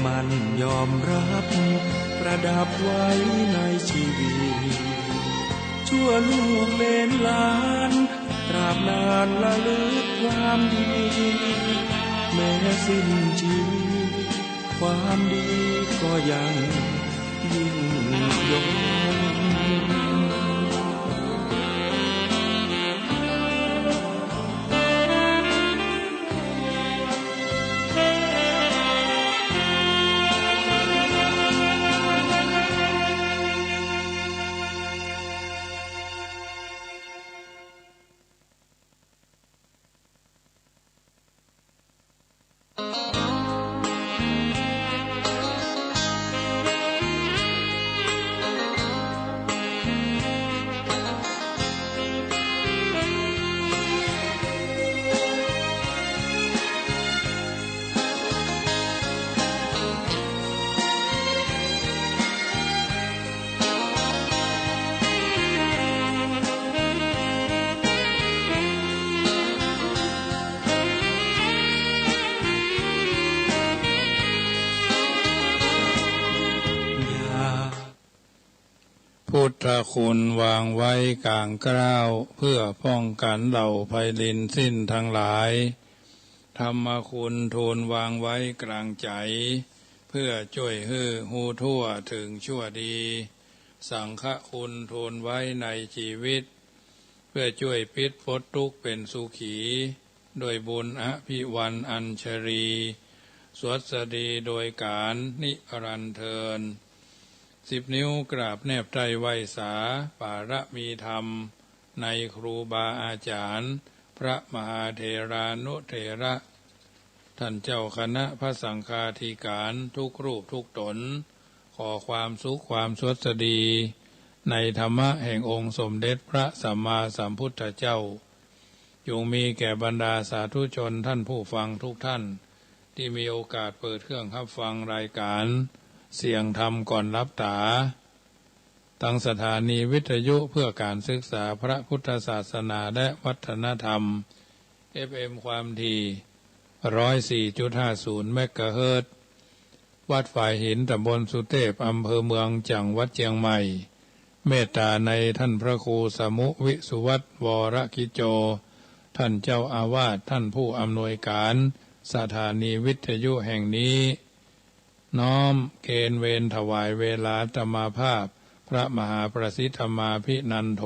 มันยอมรับประดับไว้ในชีวิตชั่วลูกเล่นล้านตราบนานละลึกความดีแม้สิ้นชีวิตความดีก็ยังยิ่งยงพุทธคุณวางไว้กลางเกล้าเพื่อป้องกันเหล่าภัยลินสิ้นทั้งหลายธรรมคุณทูลวางไว้กลางใจเพื่อช่วยให้หูทั่วถึงชั่วดีสังฆคุณทูลไว้ในชีวิตเพื่อช่วยปิดพ้นทุกข์เป็นสุขีโดยบุญอภิวันอัญชรีสวัสดีโดยการนิรันดร์เทิน10 นิ้วกราบแนบใจไหวสาปารมีธรรมในครูบาอาจารย์พระมหาเถรานุเถระท่านเจ้าคณะพระสังฆาธิการทุกรูปทุกตนขอความสุขความสวัสดีในธรรมะแห่งองค์สมเด็จพระสัมมาสัมพุทธเจ้าจงมีแก่บรรดาสาธุชนท่านผู้ฟังทุกท่านที่มีโอกาสเปิดเครื่องรับฟังรายการเสียงธรรมก่อนรับตาตั้งสถานีวิทยุเพื่อการศึกษาพระพุทธศาสนาและวัฒนธรรม FM ความถี่ 104.50 เมกะเฮิรตซ์วัดฝ่ายหินตำบลสุเทพอำเภอเมืองจังหวัดเชียงใหม่เมตตาในท่านพระครูสมุวิสุวัตวรกิจโจท่านเจ้าอาวาสท่านผู้อำนวยการสถานีวิทยุแห่งนี้น้อมเกณฑ์เวรถวายเวลาธรรมาภาพพระมหาประสิทธมาภินันโท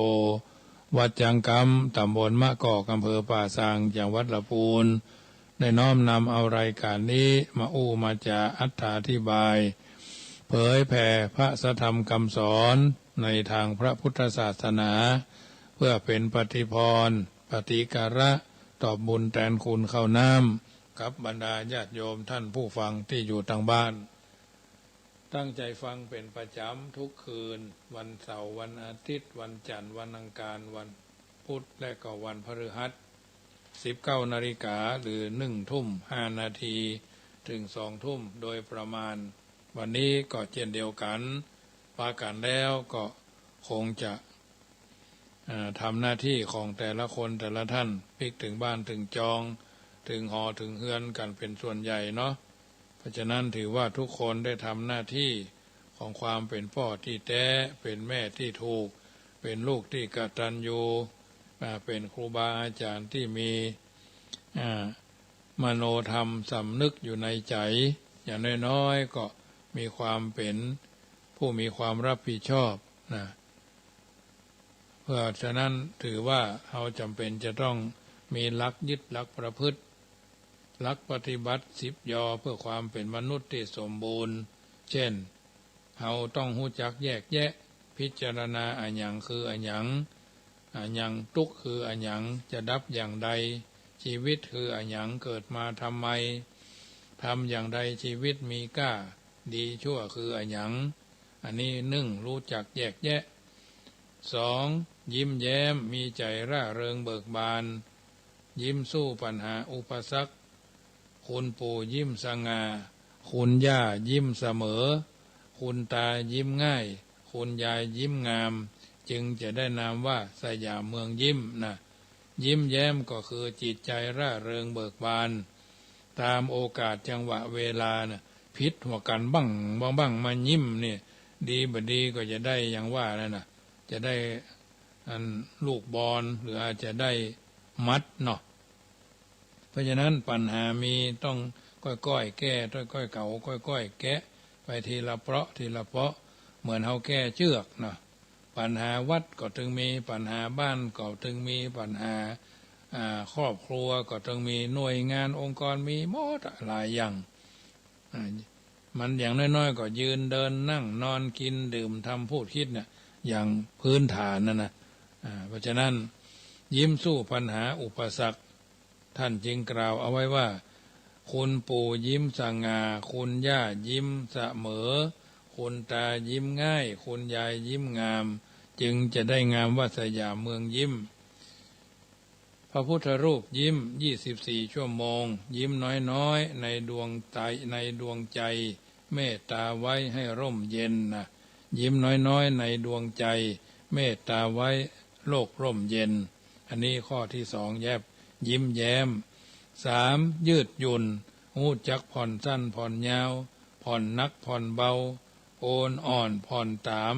วัดจังกำตำบลมะกอกอำเภอป่าซางจังหวัดลำพูนได้น้อมนำเอารายการนี้มามาจากอธิบายเผยแผ่พระธรรมคำสอนในทางพระพุทธศาสนาเพื่อเป็นปฏิพรปฏิการะตอบบุญแทนคุณเข้าน้ำกับบรรดาญาติโยมท่านผู้ฟังที่อยู่ทางบ้านตั้งใจฟังเป็นประจำทุกคืนวันเสาร์วันอาทิตย์วันจันทร์วันอังคารวันพุธและก็วันพฤหัส 19 นาฬิกาหรือ1 ทุ่ม 5 นาทีถึง2 ทุ่มโดยประมาณวันนี้ก็เช่นเดียวกันปากันแล้วก็คงจะทำหน้าที่ของแต่ละคนแต่ละท่านพลิกถึงบ้านถึงจองถึงหอถึงเฮือนกันเป็นส่วนใหญ่เนาะเพราะฉะนั้นถือว่าทุกคนได้ทำหน้าที่ของความเป็นพ่อที่แท้เป็นแม่ที่ถูกเป็นลูกที่กตัญญูเป็นครูบาอาจารย์ที่มีมโนธรรมสำนึกอยู่ในใจอย่างน้อยๆก็มีความเป็นผู้มีความรับผิดชอบนะเพราะฉะนั้นถือว่าเราจำเป็นจะต้องมีหลักยึดหลักประพฤติหลักปฏิบัติ10 ยอเพื่อความเป็นมนุษย์ที่สมบูรณ์เช่นเราต้องรู้จักแยกแยะพิจารณาอันหยังคืออันหยังอันหยังทุกข์คืออันหยังจะดับอย่างใดชีวิตคืออันหยังเกิดมาทำไมทำอย่างใดชีวิตมีก้าดีชั่วคืออันหยังอันนี้รู้จักแยกแยะ2ยิ้มแย้มมีใจร่าเริงเบิกบานยิ้มสู้ปัญหาอุปสรรคคุณปู่ยิ้มสง่าคุณย่ายิ้มเสมอคุณตายิ้มง่ายคุณยายยิ้มงามจึงจะได้นามว่าสยามเมืองยิ้มนะยิ้มแย้มก็คือจิตใจร่าเริงเบิกบานตามโอกาสจังหวะเวลานะ พิษหัวกันบ้างมายิ้มเนี่ยดีบ่ดีก็จะได้อย่างว่านั่นน่ะจะได้อันลูกบอลหรืออาจจะได้มัดเนาะเพราะฉะนั้นปัญหามีต้องก้อยๆแก้ค่อยๆเก่าค่อยๆแกะไปทีละเพราะทีละเพราะเหมือนเฮาแก้เชือกเนาะปัญหาวัดก็ถึงมีปัญหาบ้านก็ถึงมีปัญหาครอบครัวก็ต้องมีหน่วยงานองค์กรมีหมดหลายอย่างมันอย่างน้อยๆก็ยืนเดินนั่งนอนกินดื่มทำพูดคิดเนี่ยอย่างพื้นฐานนะเพราะฉะนั้นยิ้มสู้ปัญหาอุปสรรคท่านจึงกล่าวเอาไว้ว่าคุณปู่ยิ้มสง่าคุณย่ายิ้มเสมอคุณตายิ้มง่ายคุณยายยิ้มงามจึงจะได้งามว่าสยามเมืองยิ้มพระพุทธรูปยิ้ม24ชั่วโมงยิ้มน้อยๆในดวงใจเมตตาไว้ให้ร่มเย็นนะยิ้มน้อยๆในดวงใจเมตตาไว้โลกร่มเย็นอันนี้ข้อที่สองยิ้มแย้ม3ยืดหยุ่นหูจักผ่อนสั้นผ่อนยาวผ่อนนักผ่อนเบาโอนอ่อนผ่อนตาม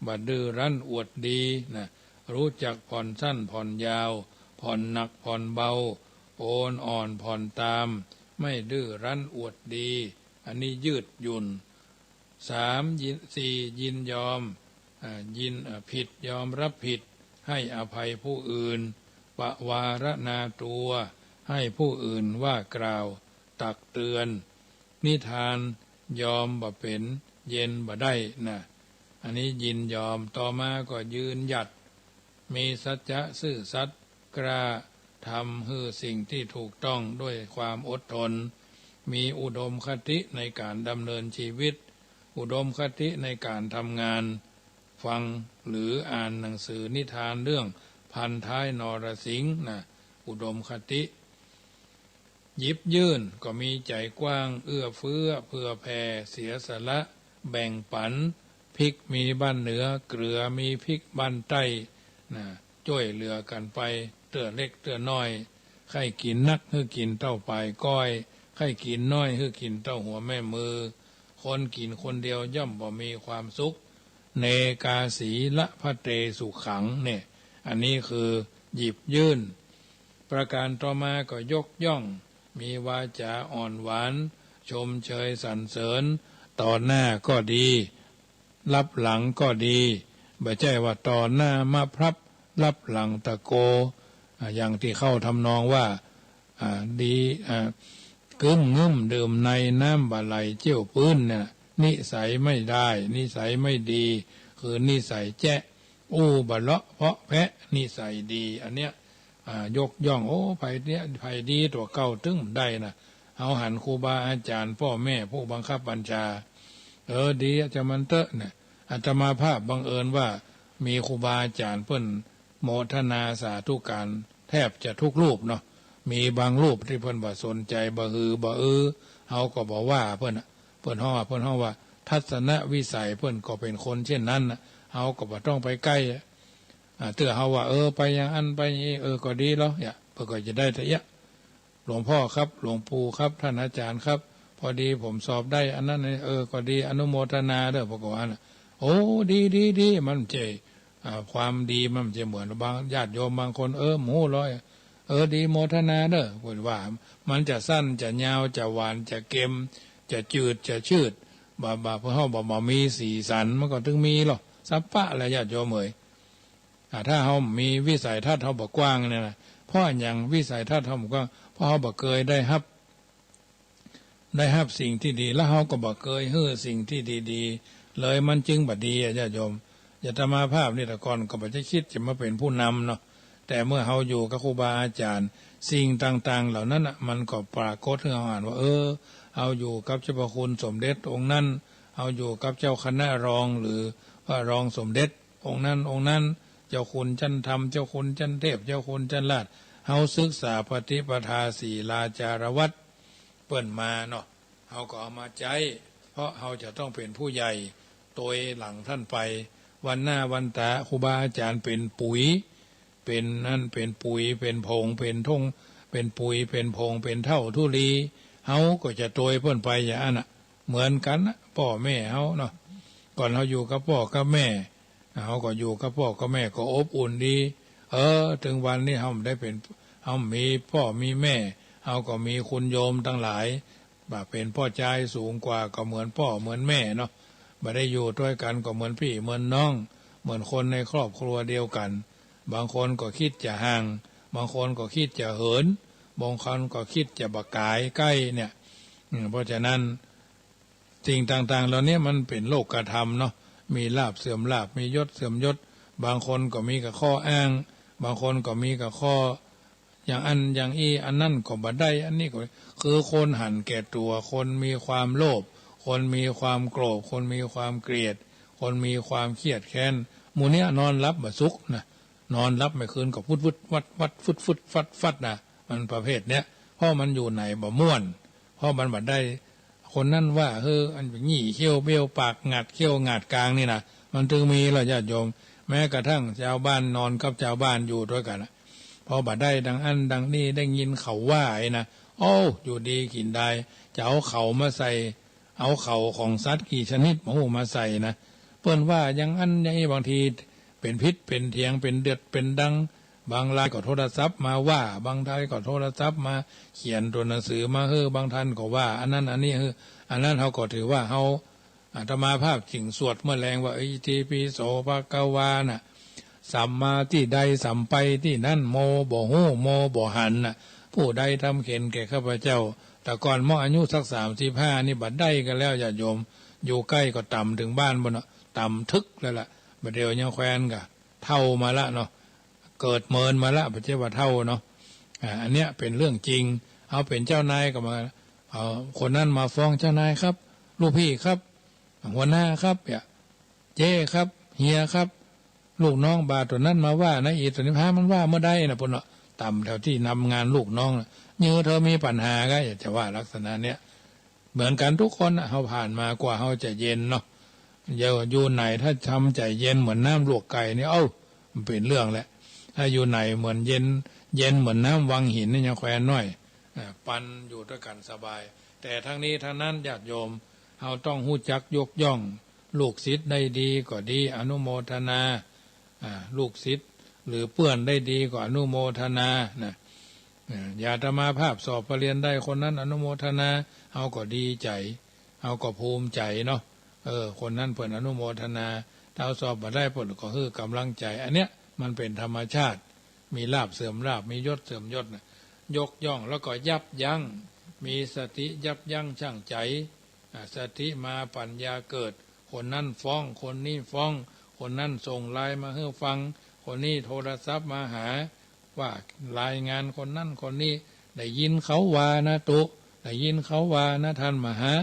บัดดื้อรั้นอวดดีนะรู้จักผ่อนสั้นผ่อนยาวผ่อนหนักผ่อนเบาโอนอ่อนผ่อนตามไม่ดื้อรั้นอวดดีอันนี้ยืดหยุ่น4ยินยอมผิดยอมรับผิดให้อภัยผู้อื่นปวารณาตัวให้ผู้อื่นว่ากล่าวตักเตือนนิทานยอมบ่เป็นเย็นบ่ได้นะอันนี้ยินยอมต่อมาก็ยืนหยัดมีสัจจะซื่อสัตย์กล้าทำให้สิ่งที่ถูกต้องด้วยความอดทนมีอุดมคติในการดำเนินชีวิตอุดมคติในการทำงานฟังหรืออ่านหนังสือนิทานเรื่องพันท้ายนรสิงห์นะอุดมคติหยิบยื่นก็มีใจกว้างเอื้อเฟื้อเผื่อแผ่เสียสละแบ่งปันพริกมีบ้านเหนือเกลือมีพริกบ้านใต้นะช่วยเหลือกันไปเตื้อเล็กเตื้อน้อยใครกินนักให้กินเต้าปลายก้อยใครกินน้อยให้กินเต้าหัวแม่มือคนกินคนเดียวย่อมบ่มีความสุขเนกาสีละพะเตสุขังเนี่ยอันนี้คือหยิบยื่นประการต่อมาก็ยกย่องมีวาจาอ่อนหวานชมเชยสรรเสริญต่อหน้าก็ดีรับหลังก็ดีไม่ใช่ว่าต่อหน้ามาพรับรับหลังตะโกอย่างที่เข้าทำนองว่าดีกึ้มงึ้มดื่มในน้ำบาไหลเจียวปื้นเนี่ยนิสัยไม่ได้นิสัยไม่ดีคือนิสัยแจ๊ะบะเลาะเพาะแพะนิสัยดีอันเนี้ยยกย่องไผ่เนี้ยไผ่ดีตัวเก่าตึ้งได้นะเอาหันครูบาอาจารย์พ่อแม่ผู้บังคับบัญชาดีอาจารย์มันเตอะเนี่ยอาตมาภาพบังเอิญว่ามีครูบาอาจารย์เพิ่นโมทนาสาธุการแทบจะทุกรูปเนาะมีบางรูปที่เพิ่นบ่สนใจบ่ฮือบ่เฮาก็บอกว่าเพิ่นฮ้อว่าทัศนวิสัยเพิ่นก็เป็นคนเช่นนั้นนะเฮาก็บ่ต้องไปใกล้เตื้อเฮาว่าไปอย่างอันไปนี้ก็ดีแล้วเพื่อก็จะได้แต่หลวงพ่อครับหลวงปู่ครับท่านอาจารย์ครับพอดีผมสอบได้อันนั้นก็ดีอนุโมทนาเด้อพระกวานะดีมันเจความดีมันจะเหมือนบางญาติโยมบางคนหมูร้อยดีโมทนาเด้อพูดว่ามันจะสั้นจะยาวจะหวานจะเค็มจะจืดจะชืดบ่เพื่อเฮาบ่มีสีสันมันก็ถึงมีหรอกสัพพะอะไรญาติโยมถ้าเฮามีวิสัยทัศน์เฮาบ่กว้างเนี่ยนะเพราะอย่างวิสัยทัศน์เฮาบ่กว้างเพราะเฮาบ่เคยได้รับสิ่งที่ดีแล้วเฮาก็บ่เคยเฮ้อสิ่งที่ดีๆเลยมันจึงบ่ดีญาติโยมอย่าตมาภาพนี่แต่ก่อนก็บ่จะคิดจะมาเป็นผู้นำเนาะแต่เมื่อเฮาอยู่กับครูบาอาจารย์สิ่งต่างๆเหล่านั้นมันก็ปรากฏให้เฮาอ่านว่าเอาอยู่กับเจ้าพระคุณสมเด็จองค์นั้นเอาอยู่กับเจ้าคณะรองหรือพระรองสมเด็จองค์นั้นเจ้าคุณจันธรรมเจ้าคุณจันเทพเจ้าคุณจันลาดเฮาศึกษาปฏิปทาศีลาจารวัตรเปิ้นมาเนาะเฮาก็เอามาใจเพราะเฮาจะต้องเป็นผู้ใหญ่โดยหลังท่านไปวันหน้าวันตาครูบาอาจารย์เป็นปุ๋ยเป็นนั่นเป็นปุ๋ยเป็นผงเป็นทงเป็นปุ๋ยเป็นผงเป็นเท่าทุลีเฮาก็จะโตยเพิ่นไปอย่างนั้น เหมือนกันนะพ่อแม่เขาเนาะก่อนเขาอยู่กับพ่อกับแม่เขาก็อยู่กับพ่อกับแม่ก็อบอุ่นดีถึงวันนี้เขาได้เป็นเขามีพ่อมีแม่เขาก็มีคุณโยมทั้งหลายเป็นพ่อใจสูงกว่าก็เหมือนพ่อเหมือนแม่เนาะมาได้อยู่ด้วยกันก็เหมือนพี่เหมือนน้องเหมือนคนในครอบครัวเดียวกันบางคนก็คิดจะห่างบางคนก็คิดจะเหินบางคนก็คิดจะบักกายใกล้เนี่ยเพราะฉะนั้นสิ่งต่างๆเหล่านี้มันเป็นโลกธรรมเนาะมีลาภเสื่อมลาภมียศเสื่อมยศบางคนก็มีกับข้ออ้างบางคนก็มีกับข้ออย่างอย่างอันนั่นก็บ่ได้อันนี้ก็คือคนหันแก่ตัวคนมีความโลภคนมีความโกรธคนมีความเกลียดคนมีความเครียดแค้นหมู่เนี้ยนอนรับบ่สุขนะนอนรับไม่คืนก็ฟุดวัดฟุดฟัดนะมันประเภทเนี้ยเพราะมันอยู่ไหนบ่ม่วนเพราะมันบ่ได้คนนั่นว่าอันงี้เขี้ยวเบี้ยวปากงัดเขี้ยวงัดกลางนี่นะมันถึงมีเราญาติโยมแม้กระทั่งชาวบ้านนอนกับชาวบ้านอยู่ด้วยกันพอบ่ได้ดังดังนี่ได้ยินเขาว่าไอ้นะโอ้อยู่ดีกินได้จะเอาเขามาใส่เอาเขาของสัตว์กี่ชนิดมาใส่นะเปิ้นว่าอย่างอย่างนี้บางทีเป็นพิษเป็นเถียงเป็นเดือดเป็นดังบางรายก็โทรศัพท์มาว่าบางรายก็โทรศัพท์มาเขียนตัวหนังสือมาบางท่านก็ว่าอันนั้นอันนี้อันนั้นเขาก็ถือว่าเขาอาตมาภาพจิงสวดเมื่อแรงว่าอิติปิโสภะคะวาน่ะสัมมาที่ใดสัมไปที่นั่นโมบ่ฮู้โมบ่หันน่ะผู้ใดทำเข็นแก่ข้าพเจ้าแต่ก่อนเมื่ออายุสัก35นี่บัดได้กันแล้วญาติโยมอยู่ใกล้ก็ต่ำถึงบ้านบ่เนาะต่ำทึกแล้วล่ะบัดเดียวยังแควนกะเท่ามาละเนาะเกิดเมินมาละบ่ใช่ว่าเท่าเนาะอันเนี้ยเป็นเรื่องจริงเอาเป็นเจ้านายก็มาคนนั้นมาฟ้องเจ้านายครับลูกพี่ครับหัวหน้าครับเจ้ครับเฮียครับลูกน้องบาตัวนั้นมาว่านะอีตัวนี้พามันว่าเมื่อใดนะปุ่นเนาะต่ำแถวที่นำงานลูกน้องเนื้อเธอมีปัญหาก็อยากจะว่าลักษณะเนี้ยเหมือนกันทุกคนเขาผ่านมากว่าเขาจะเย็นเนาะอยู่ไหนถ้าทำใจเย็นเหมือนน้ำลวกไก่นี่มันเป็นเรื่องแหละถ้าอยู่ไหนเหมือนเย็นเหมือนน้ำวังหินนี่ยังแควนน้อยปันอยู่ด้วยกันสบายแต่ทั้งนี้ทั้งนั้นญาติโยมเราต้องหู้จักยกย่องลูกศิษย์ได้ดีก็ดีอนุโมทนาลูกศิษย์หรือเพื่อนได้ดีก็อนุโมทนานะอย่าธรรมาภาพสอบปรริญญาได้คนนั้นอนุโมทนาเอาก็ดีใจเอาก็ภูมิใจเนาะคนนั้นเพิ่นอนุโมทนาถ้าสอบมาได้ผลก็คือกำลังใจอันเนี้ยมันเป็นธรรมชาติมีลาภเสื่อมลาภมียศเสื่อมยศนะยกย่องแล้วก็ยับยั้งมีสติยับยั้งชั่งใจสติมาปัญญาเกิดคนนั้นฟ้องคนนี้ฟ้องคนนั้นส่งไลน์มาให้ฟังคนนี้โทรศัพท์มาหาว่ารายงานคนนั้นคนนี้ได้ยินเขาว่านะตุได้ยินเขาว่านะท่านมหา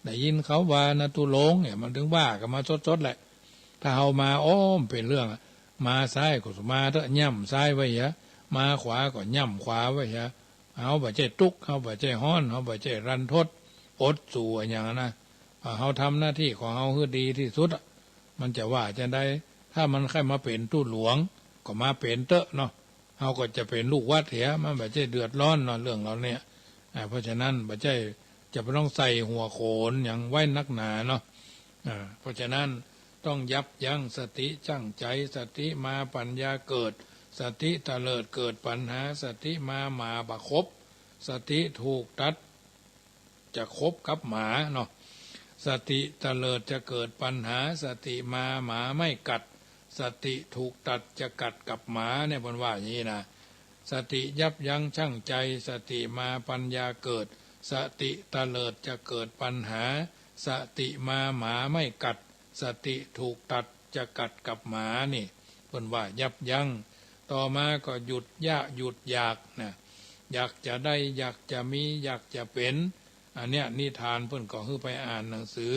ได้ยินเขาว่านะตุหลงเนี่ยมันถึงว่ากันมาสดๆแหละถ้าเอามาเป็นเรื่องมาซ้ายก็มาเถอะย่ำซ้ายไว้มาขวาก็ย่ำขวาไว้เอาบ่ใจตุกเอาบ่ใจฮ้อนเอาบ่ใจรันทดอดสู่อย่างนั้นนะเขาทำหน้าที่ของเขาคือดีที่สุดมันจะว่าจะได้ถ้ามันแค่มาเป็นตู้หลวงก็มาเป็นเตอะเนาะเขาก็จะเป็นลูกวัดมันบ่ใจเดือดร้อนเนาะเรื่องเราเนี่ยเพราะฉะนั้นบ่ใจจะไม่ต้องใส่หัวโขนอย่างไว้นักหนาเนาะเพราะฉะนั้นต้องยับยั้งสติจั่งใจสติมาปัญญาเกิดสติตะเลิดเกิดปัญหาสติมาบะคบสติถูกตัดจะคบกับหมาเนาะสติตะเลิดจะเกิดปัญหาสติมาหมาไม่กัดสติถูกตัดจะกัดกับหมาเนี่ยบนว่าอย่างนี้นะสติยับยั้งชั่งใจสติมาปัญญาเกิดสติตะเลิดจะเกิดปัญหาสติมาหมาไม่กัดสติถูกตัดจะกัดกับหมานี่บนว่ายับยั้งต่อมาก็หยุดหยุดอยากนะอยากจะได้อยากจะมีอยากจะเป็นอันเนี้ยนิทานเพิ่นก็คือไปอ่านหนังสือ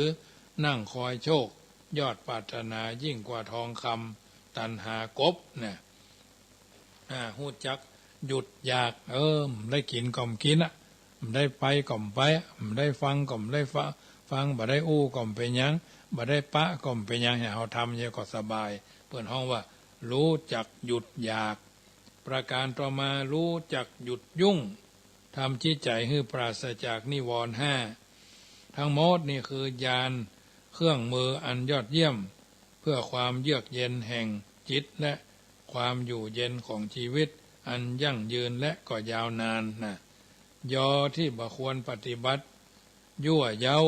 นั่งคอยโชคยอดปรารถนายิ่งกว่าทองคำตัณหากบเนี่ยหู้จักหยุดอยากได้กินก่อมกินได้ไปก่อมไปได้ฟังก่อมได้ฟังบ่ได้อู้ก่อมเป็นยังบ่ได้ปะก่อมเป็นยังให้เราทำเนี่ยก็สบายเพิ่นห้องว่ารู้จักหยุดอยากประการต่อมารู้จักหยุดยุ่งทำจิตใจให้ปราศจากนิวรณ์5 ทั้งหมดนี่คือยานเครื่องมืออันยอดเยี่ยมเพื่อความเยือกเย็นแห่งจิตและความอยู่เย็นของชีวิตอันยั่งยืนและก็ยาวนานนะยอที่บ่ควรปฏิบัติยั่วเย้า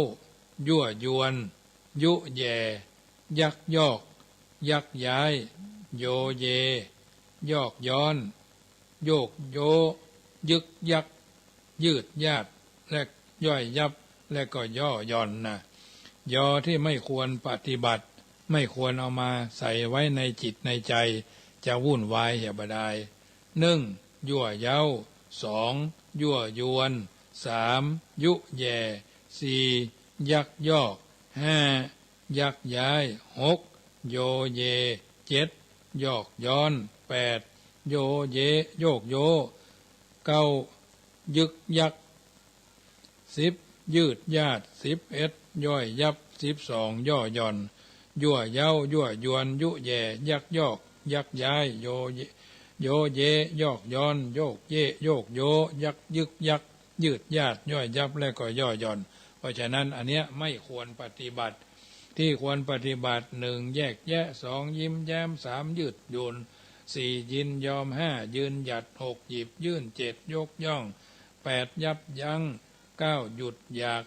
ยั่วยวนยุแย่ยักยอกยักย้ายโยเยยอกย้อนโยกโยยึกยักยืดยาดและย่อยยับและก็ย่อหย่อนนะยอที่ไม่ควรปฏิบัติไม่ควรเอามาใส่ไว้ในจิตในใจจะวุ่นวายเหี่ยบดาย1ยั่วเย้า2ยั่วยวน3ยุแย่4ยักยอก5ยักย้าย6โยเย7ยอกย้อน8โยเยโยกโย9ยึกยัก10ยืดยาด11ย่อยยับ12ย่อหย่อนยั่วเย้ายั่วยวนยุแย่ยักยอกยักย้ายโยเยยอกย้อนโยกเยโยกโยยักยึกยักยืดยาดย่อยยับและก็ย่อหย่อนเพราะฉะนั้นอันเนี้ยไม่ควรปฏิบัติที่ควรปฏิบัติ1แยกแยะ2ยิ้มแย้ม3ยืดหยุ่น4ยินยอม5ยืนหยัด6หยิบยื่น7ยกย่อง8ยับยั้ง9หยุดอยาก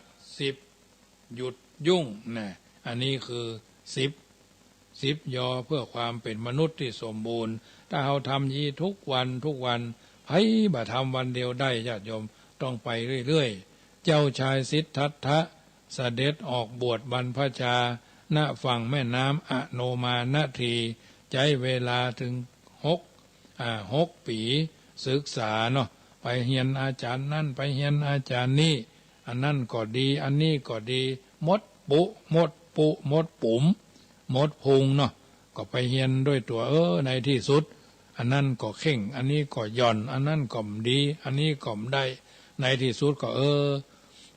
10หยุดยุ่งนะอันนี้คือ10ยอเพื่อความเป็นมนุษย์ที่สมบูรณ์ถ้าเราทำยีทุกวันไผบ่ทำวันเดียวได้ญาติโยมต้องไปเรื่อยๆเจ้าชายสิทธัตถะเสด็จออกบวชบรรพชาณฝั่งแม่น้ำอโนมานาทีใช้เวลาถึง6ปีศึกษาเนาะไปเรียนอาจารย์นั่นไปเรียนอาจารย์นี่อันนั่นก็ดีอันนี้ก็ดีหมดปุหมดปุ๋มหมดพุงเนาะก็ไปเรียนด้วยตัวในที่สุดอันนั้นก็เข่งอันนี้ก็หย่อนอันนั้นก็ดีอันนี้ก็ได้ในที่สุดก็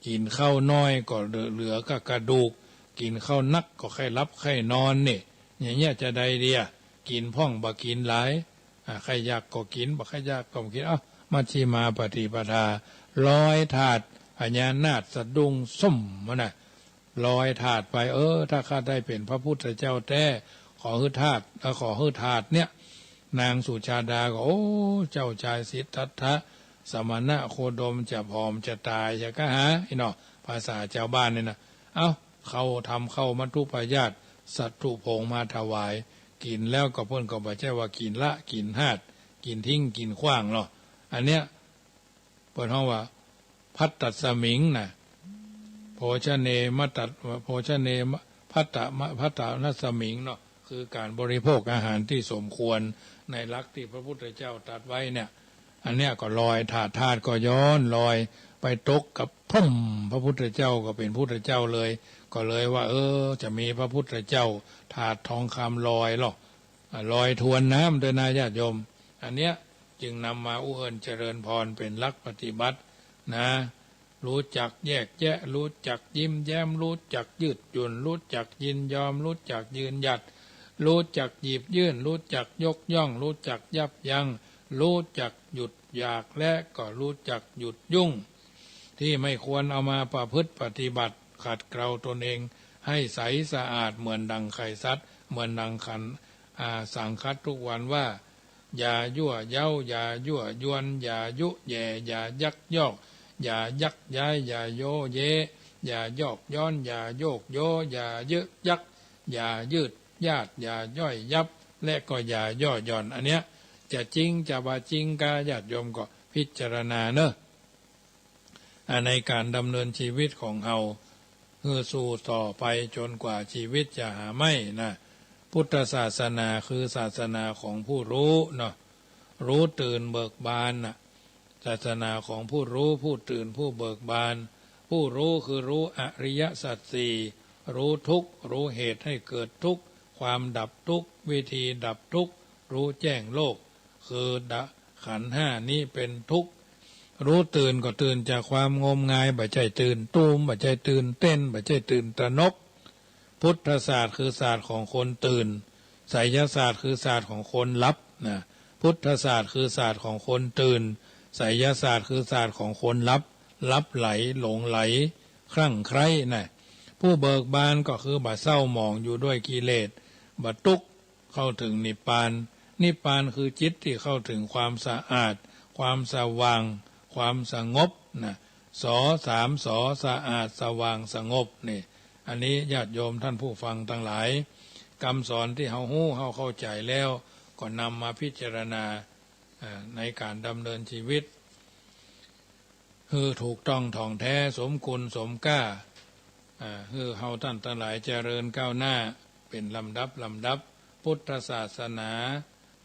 กินข้าวน้อยก็เหลือก็กระดูกกินข้าวนักก็ไข้รับไข้นอนนี่อย่างเงี้ยจะได้เดียกินพ่องบ่กินหลายใครอยากก็กินบ่ใครอยากก็กินมัชฌิมาปฏิปทาลอยถาดพญานาคสะดุ้งส้มมันน่ะลอยถาดไปถ้าข้าได้เป็นพระพุทธเจ้าแท้ขอฮือถาดขอฮือถาดเนี่ยนางสุชาดาก็เจ้าชายสิทธัตถะสมณะโคดมจะผอมจะตายจะก็หาเนาะภาษาชาวบ้านเนี่ยนะเขาทำเข้ามัทุปายาตสัตถุพงมาถวายกินแล้วก็เพิ่นก็บ่ใช่ว่ากินละกินหาดกินทิ้งกินขว้างหรอกอันเนี้ยเพิ่นเฮาว่าพัตตสมิงน่ะโภชเนมัตตโภชเนพัตตนัสมิงเนาะคือการบริโภคอาหารที่สมควรในหลักที่พระพุทธเจ้าตรัสไว้เนี่ยอันเนี้ยก็ลอยถาดก็ย้อนลอยไปตกกับพุ่มพระพุทธเจ้าก็เป็นพุทธเจ้าเลยก็เลยว่าจะมีพระพุทธเจ้าถาดทองคำลอยหรอกลอยทวนน้ำโดยนายญาติโยมอันเนี้ยจึงนำมาอุเอิญเจริญพรเป็นหลักปฏิบัตินะรู้จักแยกแยะรู้จักยิ้มแย้มรู้จักยืดหยุ่นรู้จักยินยอมรู้จักยืนหยัดรู้จักหยิบยื่นรู้จักยกย่องรู้จักยับยั้งรู้จักหยุดอยากและก็รู้จักหยุดยุ่งที่ไม่ควรเอามาประพฤติปฏิบัติขัดเกลาตนเองให้ใสสะอาดเหมือนดังไข่ซัดเหมือนดังขันสั่งคัดทุกวันว่าอย่ายั่วเย้าอย่ายั่วยวนอย่ายุแย่อย่ายักยอกอย่ายักย้ายอย่าโยเยอย่ายอกย้อนอย่าโยกโยอย่ายึกยักอย่ายืดยาดอย่าย่อยยับและก็อย่าย่อหย่อนอันเนี้ยจะจริงจะบ่จริงกาญาติโยมก็พิจารณาเนอะในการดำเนินชีวิตของเราสู้ต่อไปจนกว่าชีวิตจะหาไม่นะพุทธศาสนาคือศาสนาของผู้รู้เนาะรู้ตื่นเบิกบานนะศาสนาของผู้รู้ผู้ตื่นผู้เบิกบานผู้รู้คือรู้อริยสัจสี่รู้ทุกข์รู้เหตุให้เกิดทุกข์ความดับทุกข์วิธีดับทุกข์รู้แจ้งโลกคือขันธ์ห้านี้เป็นทุกข์รู้ตื่นก็ตื่นจากความงมงายบ่ใช่ตื่นตูมบ่ใช่ตื่นเต้นบ่ใช่ตื่นตระหนกพุทธศาสตร์คือศาสตร์ของคนตื่นไสยศาสตร์คือศาสตร์ของคนหลับนะพุทธศาสตร์คือศาสตร์ของคนตื่นไสยศาสตร์คือศาสตร์ของคนหลับไหลหลงไหล ครั่งไคร้นะผู้เบิกบานก็คือบ่เศร้าหมองอยู่ด้วยกิเลสบ่ตุกเข้าถึงนิพพานนิพพานคือจิตที่เข้าถึงความสะอาดความสว่างความสงบนะสอสะอาดสว่างสงบนี่อันนี้ญาติโยมท่านผู้ฟังทั้งหลายคำสอนที่เฮาฮู้เฮาเข้าใจแล้วก็นำมาพิจารณาในการดำเนินชีวิตคือถูกต้องท่องแท้สมคุณสมก้าคือเฮาท่านทั้งหลายเจริญก้าวหน้าเป็นลำดับพุทธศาสนา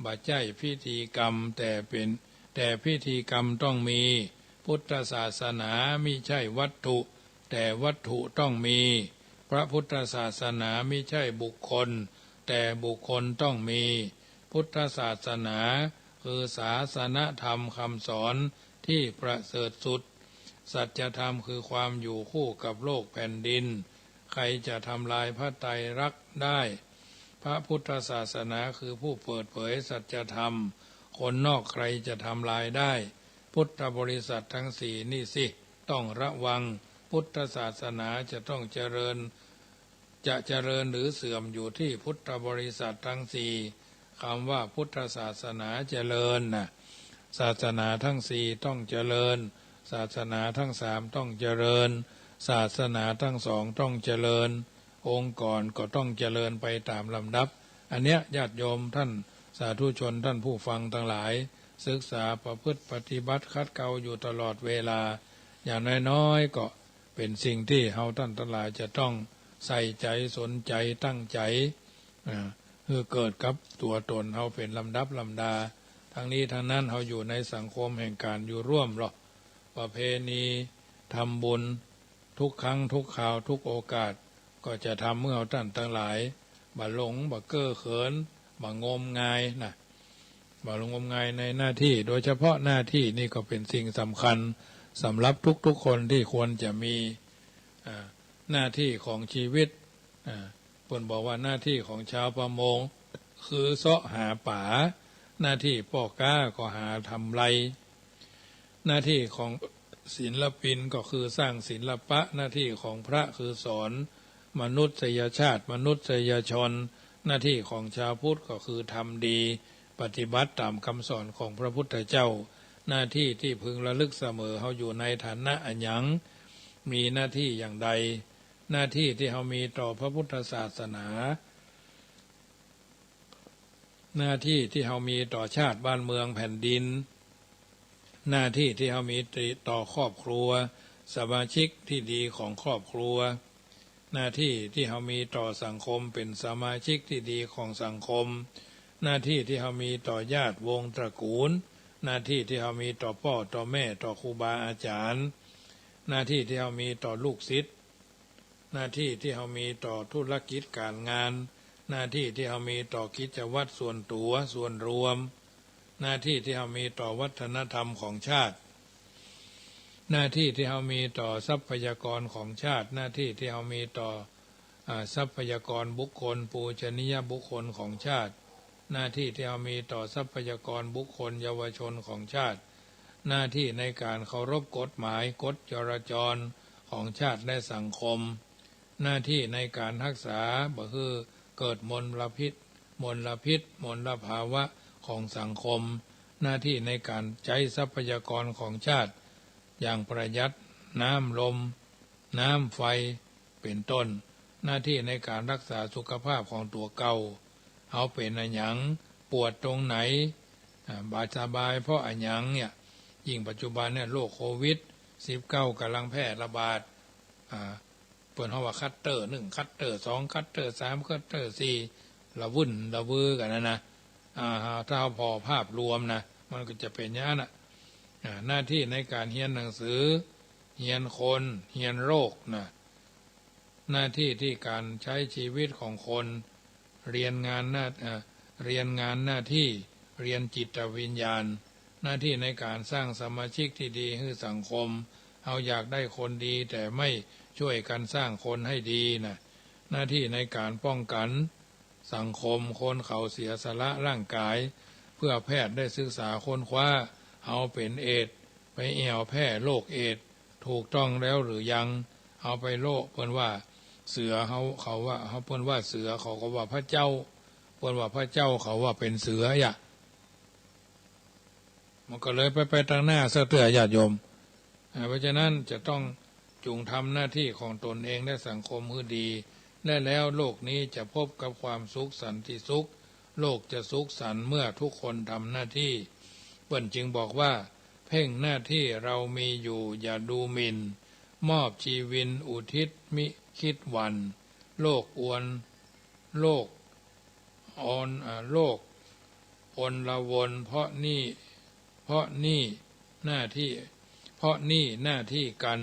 บ่ใช่พิธีกรรมแต่พิธีกรรมต้องมีพุทธศาสนามิใช่วัตถุแต่วัตถุต้องมีพระพุทธศาสนามิใช่บุคคลแต่บุคคลต้องมีพุทธศาสนาคือศาสนธรรมคำสอนที่ประเสริฐสุดสัจธรรมคือความอยู่คู่กับโลกแผ่นดินใครจะทำลายพระไตรลักษณ์ได้พระพุทธศาสนาคือผู้เปิดเผยสัจธรรมคนนอกใครจะทำลายได้พุทธบริษัททั้งสี่นี่สิต้องระวังพุทธศาสนาจะต้องเจริญหรือเสื่อมอยู่ที่พุทธบริษัททั้งสี่คำว่าพุทธศาสนาเจริญนะศาสนาทั้งสี่ต้องเจริญศาสนาทั้งสามต้องเจริญศาสนาทั้งสองต้องเจริญองค์ก่อนก็ต้องเจริญไปตามลำดับอันเนี้ยญาติโยมท่านสาธุชนท่านผู้ฟังทั้งหลายศึกษาประพฤติปฏิบัติคัดเกลาอยู่ตลอดเวลาอย่างน้อยๆก็เป็นสิ่งที่เฮาท่านทั้งหลายจะต้องใส่ใจสนใจตั้งใจคือเกิดกับตัวตนเฮาเป็นลำดับลำดาทั้งนี้ทั้งนั้นเฮาอยู่ในสังคมแห่งการอยู่ร่วมหรอกประเพณีทำบุญทุกครั้งทุกคราวทุกโอกาสก็จะทำเมื่อเฮาท่านทั้งหลายบ่หลงบ่เก้อเขินบ่งมงายนะบ่งมงายในหน้าที่โดยเฉพาะหน้าที่นี่ก็เป็นสิ่งสำคัญสำหรับทุกๆคนที่ควรจะมีหน้าที่ของชีวิตเพิ่นบอกว่าหน้าที่ของชาวประมงคือเสาะหาป่าหน้าที่พ่อค้าก็หาทำไรหน้าที่ของศิลปินก็คือสร้างศิลปะหน้าที่ของพระคือสอนมนุษยชาติมนุษยชนหน้าที่ของชาวพุทธก็คือทำดีปฏิบัติตามคำสอนของพระพุทธเจ้าหน้าที่ที่พึงระลึกเสมอเฮาอยู่ในฐานะอันหยังมีหน้าที่อย่างใดหน้าที่ที่เฮามีต่อพระพุทธศาสนาหน้าที่ที่เฮามีต่อชาติบ้านเมืองแผ่นดินหน้าที่ที่เฮามีต่อครอบครัวสมาชิกที่ดีของครอบครัวหน้าที่ที่เฮามีต่อสังคมเป็นสมาชิกที่ดีของสังคมหน้าที่ที่เฮามีต่อญาติวงตระกูลหน้าที่ที่เฮามีต่อพ่อต่อแม่ต่อครูบาอาจารย์หน้าที่ที่เฮามีต่อลูกศิษย์หน้าที่ที่เฮามีต่อธุรกิจการงานหน้าที่ที่เฮามีต่อกิจวัตรส่วนตัวส่วนรวมหน้าที่ที่เฮามีต่อวัฒนธรรมของชาติหน้าที่ที่เฮามีต่อทรัพยากรของชาติหน้าที่ที่เฮามีต่อทรัพยากรบุคคลปูชนียบุคคลของชาติหน้าที่ที่เฮามีต่อทรัพยากรบุคคลเยาวชนของชาติหน้าที่ในการเคารพกฎหมายกฎจราจรของชาติและสังคมหน้าที่ในการรักษาบ่คือเกิดมลพิษมลภาวะของสังคมหน้าที่ในการใช้ทรัพยากรของชาติอย่างประหยัดน้ำลมน้ำไฟเป็นต้นหน้าที่ในการรักษาสุขภาพของตัวเก่าเอาเป็นอันหยังปวดตรงไหนบาดสบายเพราะอันหยังเนี่ยยิ่งปัจจุบันเนี่ยโรคโควิด-19 กำลังแพร่ระบาดเปิดห้องว่าคัตเตอร์1คัตเตอร์2คัตเตอร์3คัตเตอร์4ละวุ่นละวือกันนะถ้าพอภาพรวมนะมันก็จะเป็นอย่างนั้นหน้าที่ในการเรียนหนังสือเรียนคนเรียนโรคนะหน้าที่ที่การใช้ชีวิตของคนเรียนงานหน้าที่เรียนจิตวิญญาณหน้าที่ในการสร้างสมาชิกที่ดีให้สังคมเอาอยากได้คนดีแต่ไม่ช่วยกันสร้างคนให้ดีนะหน้าที่ในการป้องกันสังคมคนเขาเสียสละร่างกายเพื่อแพทย์ได้ศึกษาค้นคว้าเอาเป็นเอดส์ไปแอวแพร่โรคเอดส์ถูกต้องแล้วหรือยังเ เอาไปโลกเพิ่นว่าเสือเขาว่าเขาเพิ่นว่าเสือเขาก็ว่าพระเจ้าเพิ่นว่าพระเจ้าเขาว่าเป็นเสืออย่ามันก็เลยไปทางหน้าเสื้อเตื้อญาติโยมเพราะฉะนั้นจะต้องจงทำหน้าที่ของตนเองและสังคมให้ดีและแล้วโลกนี้จะพบกับความสุขสันติสุขโลกจะสุขสันต์เมื่อทุกคนทำหน้าที่เพิ่นจึงบอกว่าเพ่งหน้าที่เรามีอยู่อย่าดูหมิ่นมอบชีวิตอุทิศมิคิดหวันโลกอวนโลกโลกอนละวนเพราะนี่หน้าที่กัน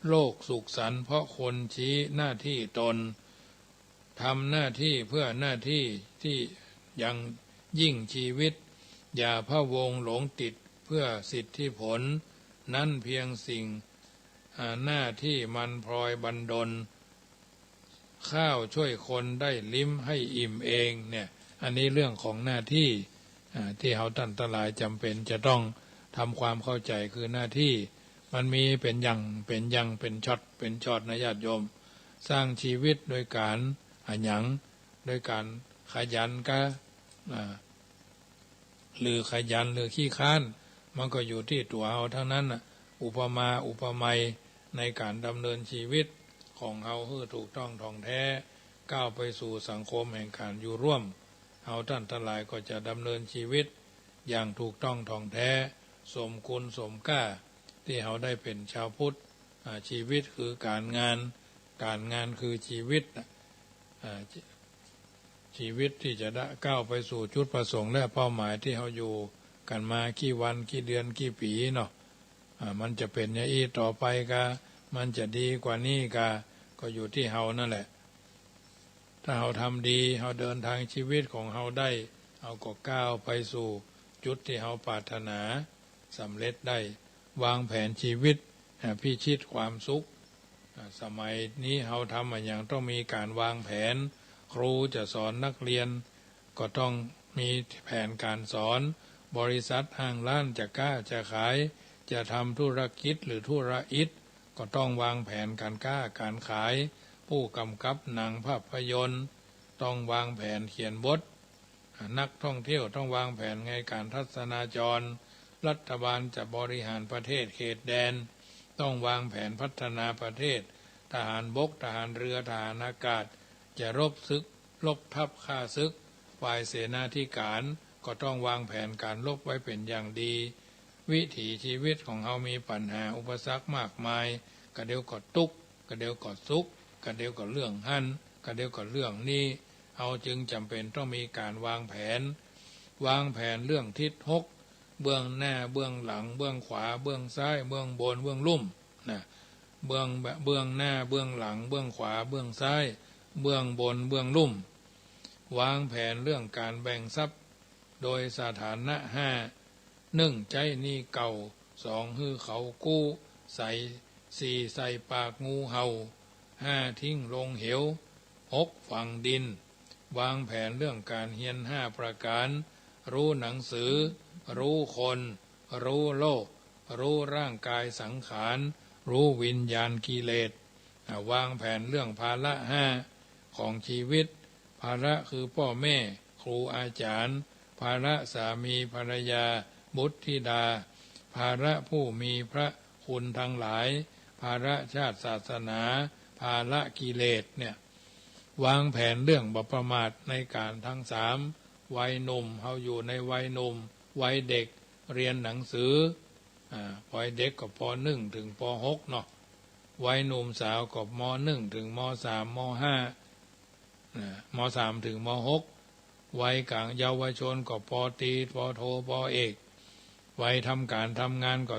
โลกสุขสันต์เพราะคนชี้หน้าที่ตนทำหน้าที่เพื่อหน้าที่ที่ยังยิ่งชีวิตอย่าพะวงหลงติดเพื่อสิทธิผลนั้นเพียงสิ่งหน้าที่มันพลอยบันดลข้าวช่วยคนได้ลิ้มให้อิ่มเองเนี่ยอันนี้เรื่องของหน้าที่ที่เราท่านทั้งหลายจำเป็นจะต้องทำความเข้าใจคือหน้าที่มันมีเป็นเป็นช็อตนะญาติโยมสร้างชีวิตโดยการหยังโดยการขยันก็หรือขยันหรือขี้ค้านมันก็อยู่ที่ตัวเราทั้งนั้นอุปมาอุปไมยในการดำเนินชีวิตของเราให้ถูกต้องท่องแท้ก้าวไปสู่สังคมแห่งการอยู่ร่วมเราท่านทั้งหลายก็จะดำเนินชีวิตอย่างถูกต้องท่องแท้สมคุณสมค่าที่เราได้เป็นชาวพุทธชีวิตคือการงานคือชีวิตที่จะได้ก้าวไปสู่จุดประสงค์และเป้าหมายที่เราอยู่กันมากี่วันกี่เดือนกี่ปีเนาะมันจะเป็นอย่างนี้ต่อไปมันจะดีกว่านี้ก็อยู่ที่เรานั่นแหละถ้าเราทำดีเราเดินทางชีวิตของเราได้เราก็ก้าวไปสู่จุดที่เราปรารถนาสำเร็จได้วางแผนชีวิตพิชิตความสุขสมัยนี้เราทำอย่างต้องมีการวางแผนครูจะสอนนักเรียนก็ต้องมีแผนการสอนบริษัทห้างร้านจะกล้าจะขายจะทำธุรกิจหรือธุรกิจก็ต้องวางแผนการกล้าการขายผู้กำกับหนังภาพยนตร์ต้องวางแผนเขียนบทนักท่องเที่ยวต้องวางแผนในการทัศนาจรรัฐบาลจะบริหารประเทศเขตแดนต้องวางแผนพัฒนาประเทศทหารบกทหารเรือทหารอากาศจะรบทัพฆ่าศึกฝ่ายเสนาธิการก็ต้องวางแผนการรบไว้เป็นอย่างดีวิถีชีวิตของเรามีปัญหาอุปสรรคมากมายกระเดียวก็ทุกข์กระเดียวก็สุขกระเดียวก็เรื่องหั่นกระเดียวก็เรื่องนี้เราจึงจำเป็นต้องมีการวางแผนเรื่องทิศหกเบื้องหน้าเบื้องหลังเบื้องขวาเบื้องซ้ายเบื้องบนเบื้องลุ่มนะเบื้องหน้าเบื้องหลังเบื้องขวาเบื้องซ้ายเบื้องบนเบื้องลุ่มวางแผนเรื่องการแบ่งทรัพย์โดยสถานะ1ใจหนี้เก่า2ฮื้อเขากู้4ใส่ปากงูเห่า5ทิ้งลงเหว6ฝังดินวางแผนเรื่องการเรียน5ประการรู้หนังสือรู้คนรู้โลกรู้ร่างกายสังขารรู้วิญญาณกิเลสวางแผนเรื่องภาระ5ของชีวิตภาระคือพ่อแม่ครูอาจารย์ภาระสามีภรรยาบุตรธิดาภาระผู้มีพระคุณทั้งหลายภาระชาติศาสนาภาระกิเลสเนี่ยวางแผนเรื่องบ่ประมาทในการทั้ง3วัยหนุ่มเฮาอยู่ในวัยหนุ่มวัยเด็กเรียนหนังสือวัยเด็กก็ป.1 ถึงป.6 เนาะวัยหนุ่มสาวก็ม.1 ถึงม.3 ม.5 ม.3 ถึงม.6 วัยกลางเยาวชนก็ป.ตรีป.โทป.เอกวัยทำการทำงานก็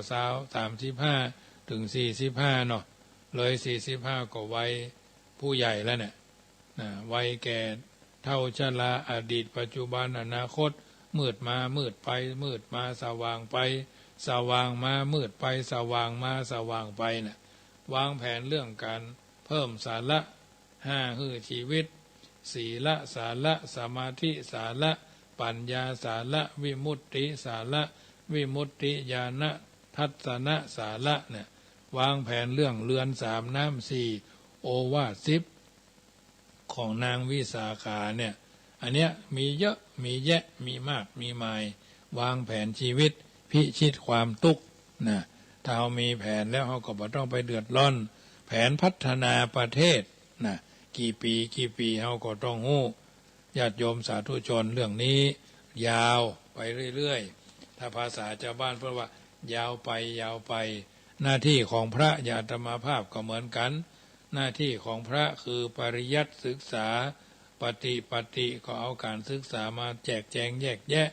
35ถึง45เนาะเลย45ก็วัยผู้ใหญ่แล้วเนี่ยวัยแก่เฒ่าชราอดีตปัจจุบันอนาคตมืดมามืดไปมืดมาสว่างไปสว่างมามืดไปสว่างมาสว่างไปน่ะวางแผนเรื่องการเพิ่มสาระ5ฮื้อชีวิตศีลสาระสมาธิสาระปัญญาสาระวิมุตติสาระวิมุตติญาณทัศนะสาระเนี่ยวางแผนเรื่องเรือน3น้ำ4 โอวาท10ของนางวิสาขาเนี่ยอันเนี้ยมีเยอะมีแยะมีมากมีมาย วางแผนชีวิตพิชิตความทุกข์นะถ้าเรามีแผนแล้วเราก็บ่ต้องไปเดือดร้อนแผนพัฒนาประเทศนะกี่ปีเราก็ต้องหู้ญาติโยมสาธุชนเรื่องนี้ยาวไปเรื่อยๆถ้าภาษาชาวบ้านเพิ่นว่ายาวไปหน้าที่ของพระญาติมาภาพก็เหมือนกันหน้าที่ของพระคือปริยัติศึกษาปฏิก็เอาการศึกษามาแจกแจงแยกแยะ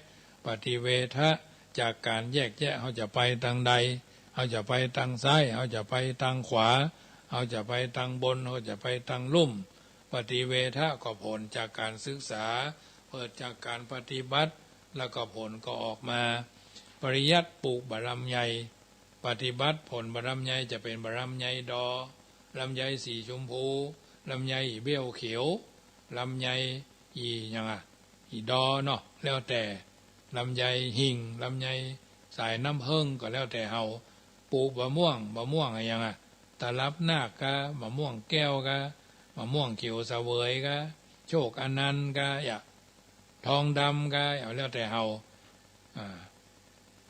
ปฏิเวทะจากการแยกแยะเขาจะไปทางใดเขาจะไปทางซ้ายเขาจะไปทางขวาเขาจะไปทางบนเขาจะไปทางลุ่มปฏิเวทะก็ผลจากการศึกษาเปิดจากการปฏิบัติแล้วก็ผลก็ออกมาปริยัติปลูกบารมใหญ่ปฏิบัติผลบารมใหญ่จะเป็นบารมใหญ่ดอลำไยสีชมพูลำไยเบี้ยวเขียวลำไยยังอีดอเนาะแล้วแต่ลำไยหิ่งลำไยสายน้ำเฮิงก็แล้วแต่เฮาปลูกมะม่วงอะไรยังตะลับนาคกะมะม่วงแก้วกะมะม่วงเขียวเสวยกะโชคอนันต์กะทองดำกะเอาแล้วแต่เฮา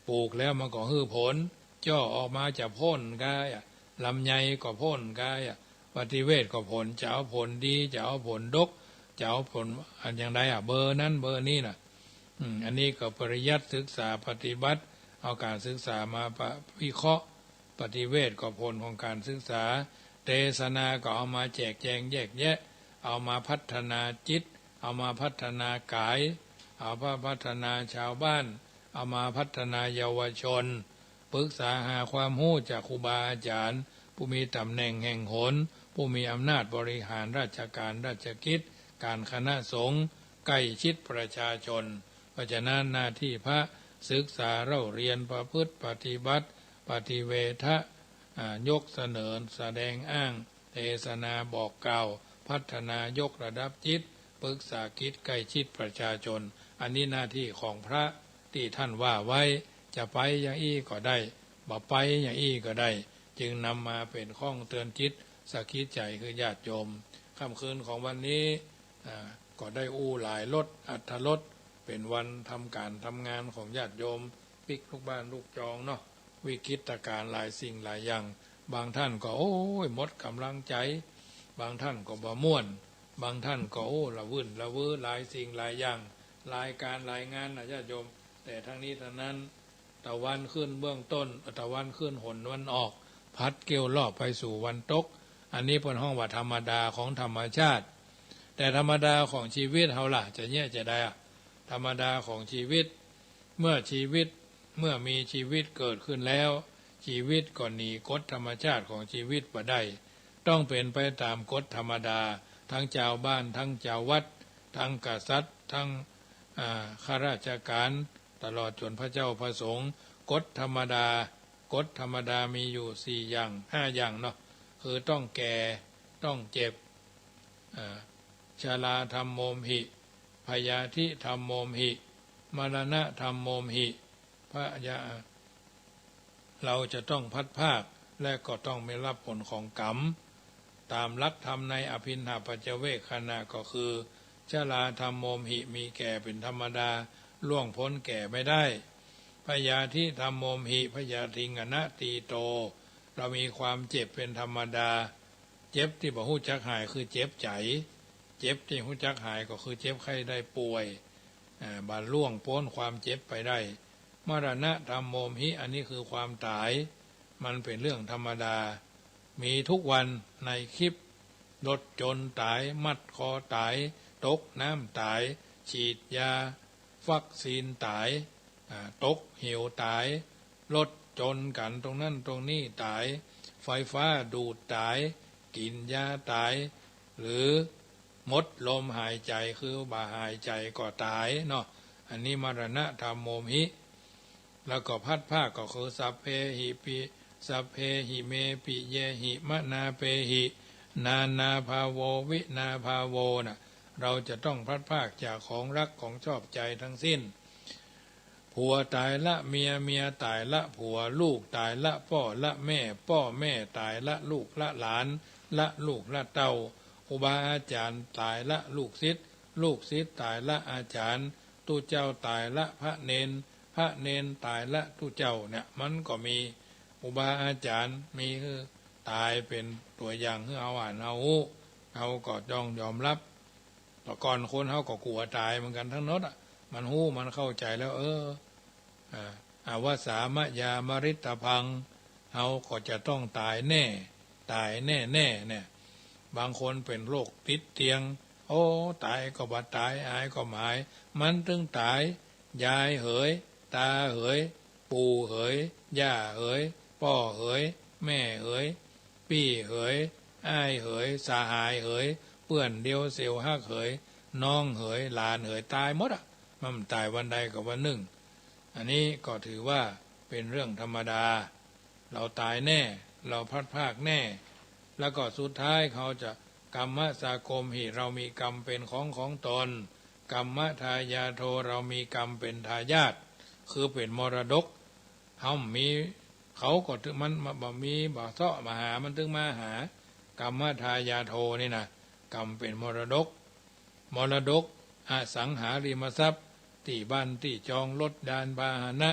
ปลูกแล้วมันก็ฮื้อผลจ่อออกมาจะพ่นกะลำไยก็พ่นกะปฏิเวทก็ผลจะเอาผลดีจะเอาผลดกจะเอาผลอันอย่างไรเบอร์นั้นเบอร์นี้น่ะอันนี้ก็ปริยัติศึกษาปฏิบัติเอาการศึกษามาวิเคราะห์ปฏิเวทก็ผลของการศึกษาเทศนาก็เอามาแจกแจงแยกแยะเอามาพัฒนาจิตเอามาพัฒนากายเอามาพัฒนาชาวบ้านเอามาพัฒนาเยาวชนปรึกษาหาความรู้จากครูบาอาจารย์ผู้มีตำแหน่งแห่งหนผู้มีอำนาจบริหารราชการราชกิจการคณะสงฆ์ใกล้ชิดประชาชนเพราะฉะนั้นหน้าที่พระศึกษาเล่าเรียนประพฤติปฏิบัติปฏิเวทะยกเสนอแสดงอ้างเทศนาบอกกล่าวพัฒนายกระดับจิตปรึกษากิจใกล้ชิดประชาชนอันนี้หน้าที่ของพระที่ท่านว่าไว้จะไปอย่างอี้ก็ได้บ่ไปอย่างอี้ก็ได้จึงนำมาเป็นข้องเตือนจิตสะกิดใจคือญาติโยมค่ำคืนของวันนี้ก็ได้หลายรสอัตรสเป็นวันทำการทำงานของญาติโยมปิกลูกบ้านลูกจองเนาะวิกฤตการณ์หลายสิ่งหลายอย่างบางท่านก็หมดกำลังใจบางท่านก็บ่ม่วนบางท่านก็ละวุ่นละเวอหลายสิ่งหลายอย่างรายการรายงานนะญาติโยมแต่ทั้งนี้ทั้งนั้นตะวันขึ้นเบื้องต้นตะวันขึ้นหนวันออกพัดเกี่ยวรอบไปสู่วันตกอันนี้เป็นห้องว่าธรรมดาของธรรมชาติแต่ธรรมดาของชีวิตเฮาล่ะจะแย่จะได้ธรรมดาของชีวิตเมื่อมีชีวิตเกิดขึ้นแล้วชีวิตก็หนีกฎธรรมชาติของชีวิตบ่ได้ต้องเป็นไปตามกฎธรรมดาทั้งเจ้าบ้านทั้งเจ้าวัดทั้งกษัตริย์ทั้งข้าราชการตลอดจนพระเจ้าพระสงฆ์กฎธรรมดามีอยู่4อย่าง5อย่างเนาะคือต้องแก่ต้องเจ็บชราธรรมโมมหิพยาธิธรรมโมมหิมรณะธรรมโมมหิเราจะต้องพัดภาคและก็ต้องไม่รับผลของกรรมตามหลักธรรมในอภินหาปัจเจเวคขณะก็คือชราธรรมโมมหิมีแก่เป็นธรรมดาล่วงพ้นแก่ไม่ได้พยาธิธรรมโมมหิพยาธิงนะตีโตเรามีความเจ็บเป็นธรรมดาเจ็บที่บ่ฮู้จักหายคือเจ็บใจเจ็บที่ฮู้จักหายก็คือเจ็บไข้ได้ป่วยบาดล่วงพ้นความเจ็บไปได้มรณะธรรมโมมหิอันนี้คือความตายมันเป็นเรื่องธรรมดามีทุกวันในคลิปรถจนตายมัดคอตายตกน้ำตายฉีดยาวัคซีนตายตกเหวตายรถจนกันตรงนั้นตรงนี้ตายไฟฟ้าดูดตายกินยาตายหรือหมดลมหายใจคือบาหายใจก็ตายเนาะอันนี้มรณะธรรมโมมหิแล้วก็พัดภาคก็คือสัพเพหิเมปิเยหิมะนาเปหินานาภาโววินาภาโวน่ะเราจะต้องพัดภาคจากของรักของชอบใจทั้งสิ้นผัวตายละเมียตายละผัวลูกตายละพ่อละแม่พ่อแม่ตายละลูกละหลาน ละลูกละเต้าครูบาอาจารย์ตายละลูกศิษย์ลูกศิษย์ตายละอาจารย์ตู้เจ้าตายละพระเนนพระเนนตายละตู้เจ้าเนี่ยมันก็มีครูบาอาจารย์มีคือตายเป็นตัวอย่างให้เอาอ่านเอาก็ต้องยอมรับแต่ก่อนคนเขาก็กลัวตายเหมือนกันทั้งนั้นอ่ะมันหู้มันเข้าใจแล้ววสามะยามริตพังเขาก็จะต้องตายแน่เนี่ยบางคนเป็นโรคติดเตียงโอ้ตายก็บัดตายอายก็หมายมันถึงตายยายเหยตาเหยปู่เหยย่าเหยพ่อเหยแม่เหยพี่เหยอ้ายเหยสหายเหยเพื่อนเดียวเสียวฮักเหยน้องเหยหลานเหยตายหมดอ่ะมันตายวันใดกับวันหนึ่งอันนี้ก็ถือว่าเป็นเรื่องธรรมดาเราตายแน่เราพลัดพรากแน่แล้วก็สุดท้ายเขาจะกรรมสาคมหิเรามีกรรมเป็นของตนกรรมทายาโทเรามีกรรมเป็นทายาทคือเป็นมรดกเขาก็ถึงมันบ่มีบ่เสาะมาหามันถึงมาหากรรมทายาโทนี่นะกรรมเป็นมรดกอสังหาริมทรัพย์ที่บ้านที่จองรถยานพาหนะ